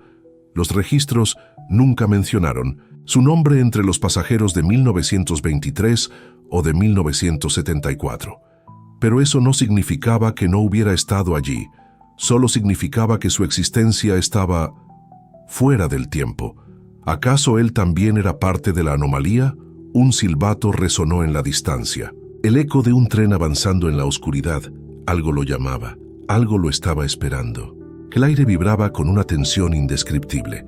Los registros nunca mencionaron su nombre entre los pasajeros de 1923 o de 1974. Pero eso no significaba que no hubiera estado allí. solo significaba que su existencia estaba fuera del tiempo. ¿Acaso él también era parte de la anomalía? Un silbato resonó en la distancia. El eco de un tren avanzando en la oscuridad. Algo lo llamaba, algo lo estaba esperando. El aire vibraba con una tensión indescriptible.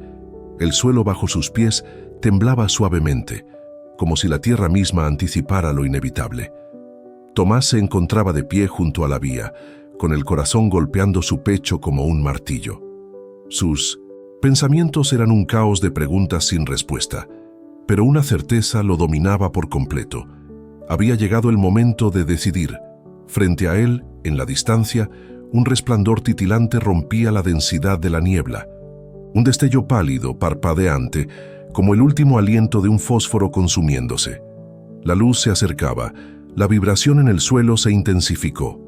El suelo bajo sus pies temblaba suavemente, como si la tierra misma anticipara lo inevitable. Tomás se encontraba de pie junto a la vía, con el corazón golpeando su pecho como un martillo. Sus pensamientos eran un caos de preguntas sin respuesta, pero una certeza lo dominaba por completo. Había llegado el momento de decidir. Frente a él, en la distancia, un resplandor titilante rompía la densidad de la niebla. Un destello pálido, parpadeante, como el último aliento de un fósforo consumiéndose. La luz se acercaba, la vibración en el suelo se intensificó.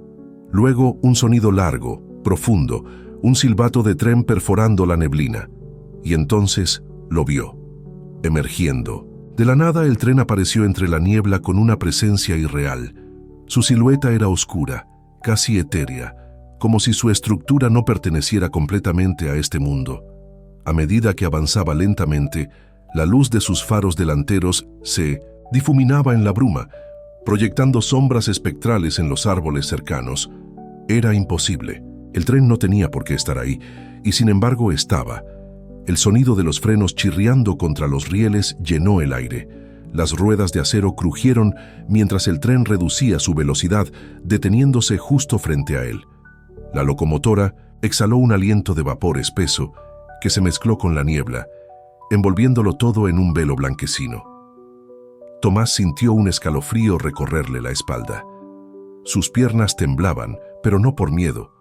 Luego un sonido largo, profundo, un silbato de tren perforando la neblina. Y entonces lo vio, emergiendo. De la nada el tren apareció entre la niebla con una presencia irreal. Su silueta era oscura, casi etérea, como si su estructura no perteneciera completamente a este mundo. A medida que avanzaba lentamente, la luz de sus faros delanteros se difuminaba en la bruma, proyectando sombras espectrales en los árboles cercanos. Era imposible. El tren no tenía por qué estar ahí, y sin embargo estaba. El sonido de los frenos chirriando contra los rieles llenó el aire. Las ruedas de acero crujieron mientras el tren reducía su velocidad, deteniéndose justo frente a él. La locomotora exhaló un aliento de vapor espeso que se mezcló con la niebla, envolviéndolo todo en un velo blanquecino. Tomás sintió un escalofrío recorrerle la espalda. Sus piernas temblaban, pero no por miedo.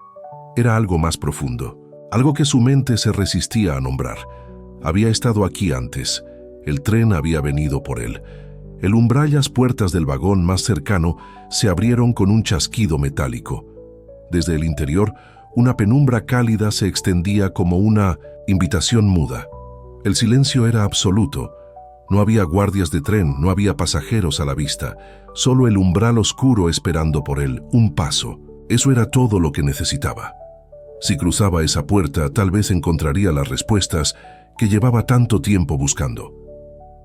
Era algo más profundo, algo que su mente se resistía a nombrar. Había estado aquí antes. El tren había venido por él. El umbral y las puertas del vagón más cercano se abrieron con un chasquido metálico. Desde el interior, una penumbra cálida se extendía como una invitación muda. El silencio era absoluto. No había guardias de tren, no había pasajeros a la vista, solo el umbral oscuro esperando por él, un paso. Eso era todo lo que necesitaba. Si cruzaba esa puerta, tal vez encontraría las respuestas que llevaba tanto tiempo buscando.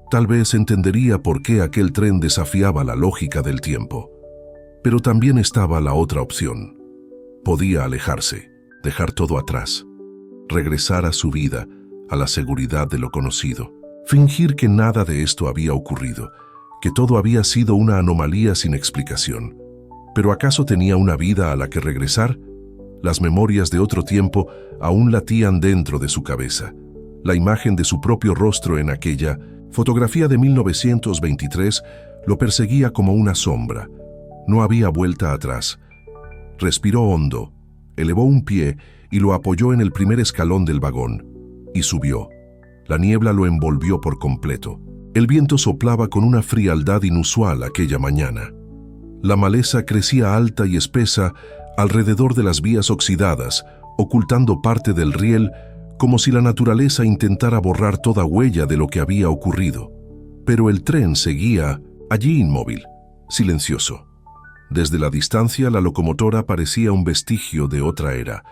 Tal vez entendería por qué aquel tren desafiaba la lógica del tiempo. Pero también estaba la otra opción. Podía alejarse, dejar todo atrás, regresar a su vida, a la seguridad de lo conocido. Fingir que nada de esto había ocurrido, que todo había sido una anomalía sin explicación. ¿Pero acaso tenía una vida a la que regresar? Las memorias de otro tiempo aún latían dentro de su cabeza. La imagen de su propio rostro en aquella fotografía de 1923 lo perseguía como una sombra. No había vuelta atrás. Respiró hondo, elevó un pie y lo apoyó en el primer escalón del vagón, y subió. La niebla lo envolvió por completo. El viento soplaba con una frialdad inusual aquella mañana. La maleza crecía alta y espesa alrededor de las vías oxidadas, ocultando parte del riel, como si la naturaleza intentara borrar toda huella de lo que había ocurrido. Pero el tren seguía allí inmóvil, silencioso. Desde la distancia, la locomotora parecía un vestigio de otra era,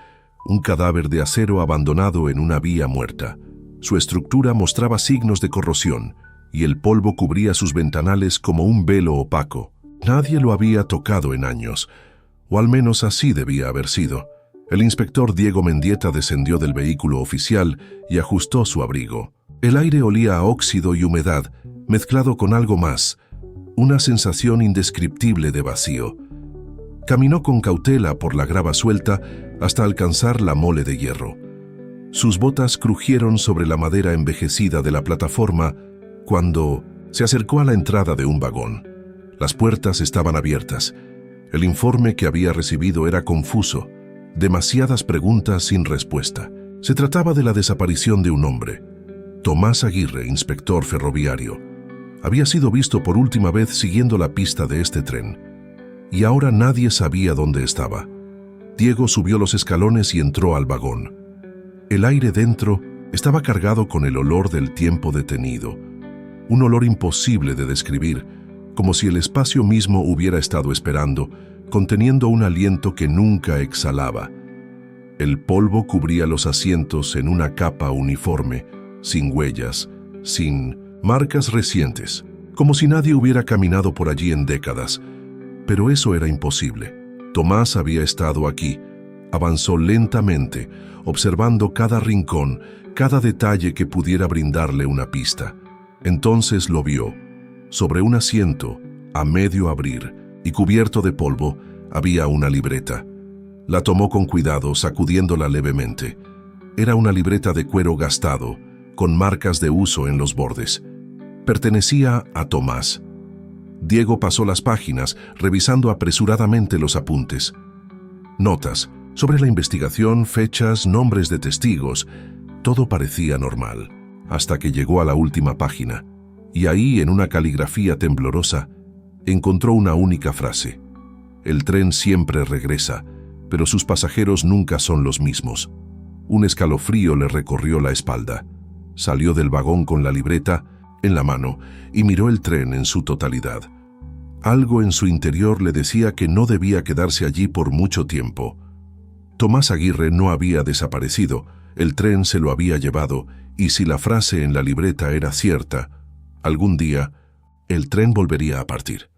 un cadáver de acero abandonado en una vía muerta. Su estructura mostraba signos de corrosión, y el polvo cubría sus ventanales como un velo opaco. Nadie lo había tocado en años, o al menos así debía haber sido. El inspector Diego Mendieta descendió del vehículo oficial y ajustó su abrigo. El aire olía a óxido y humedad, mezclado con algo más, una sensación indescriptible de vacío. Caminó con cautela por la grava suelta hasta alcanzar la mole de hierro. Sus botas crujieron sobre la madera envejecida de la plataforma cuando se acercó a la entrada de un vagón. Las puertas estaban abiertas. El informe que había recibido era confuso. Demasiadas preguntas sin respuesta. Se trataba de la desaparición de un hombre. Tomás Aguirre, inspector ferroviario. Había sido visto por última vez siguiendo la pista de este tren. Y ahora nadie sabía dónde estaba. Diego subió los escalones y entró al vagón. El aire dentro estaba cargado con el olor del tiempo detenido. Un olor imposible de describir, como si el espacio mismo hubiera estado esperando, conteniendo un aliento que nunca exhalaba. El polvo cubría los asientos en una capa uniforme, sin huellas, sin marcas recientes, como si nadie hubiera caminado por allí en décadas. Pero eso era imposible. Tomás había estado aquí. Avanzó lentamente, observando cada rincón, cada detalle que pudiera brindarle una pista. Entonces lo vio. Sobre un asiento, a medio abrir y cubierto de polvo, había una libreta. La tomó con cuidado, sacudiéndola levemente. Era una libreta de cuero gastado, con marcas de uso en los bordes. Pertenecía a Tomás. Diego pasó las páginas, revisando apresuradamente los apuntes. Notas sobre la investigación, fechas, nombres de testigos. Todo parecía normal, hasta que llegó a la última página, y ahí, en una caligrafía temblorosa, encontró una única frase. El tren siempre regresa, pero sus pasajeros nunca son los mismos. Un escalofrío le recorrió la espalda. Salió del vagón con la libreta en la mano y miró el tren en su totalidad. Algo en su interior le decía que no debía quedarse allí por mucho tiempo. Tomás Aguirre no había desaparecido, el tren se lo había llevado, y si la frase en la libreta era cierta, algún día el tren volvería a partir.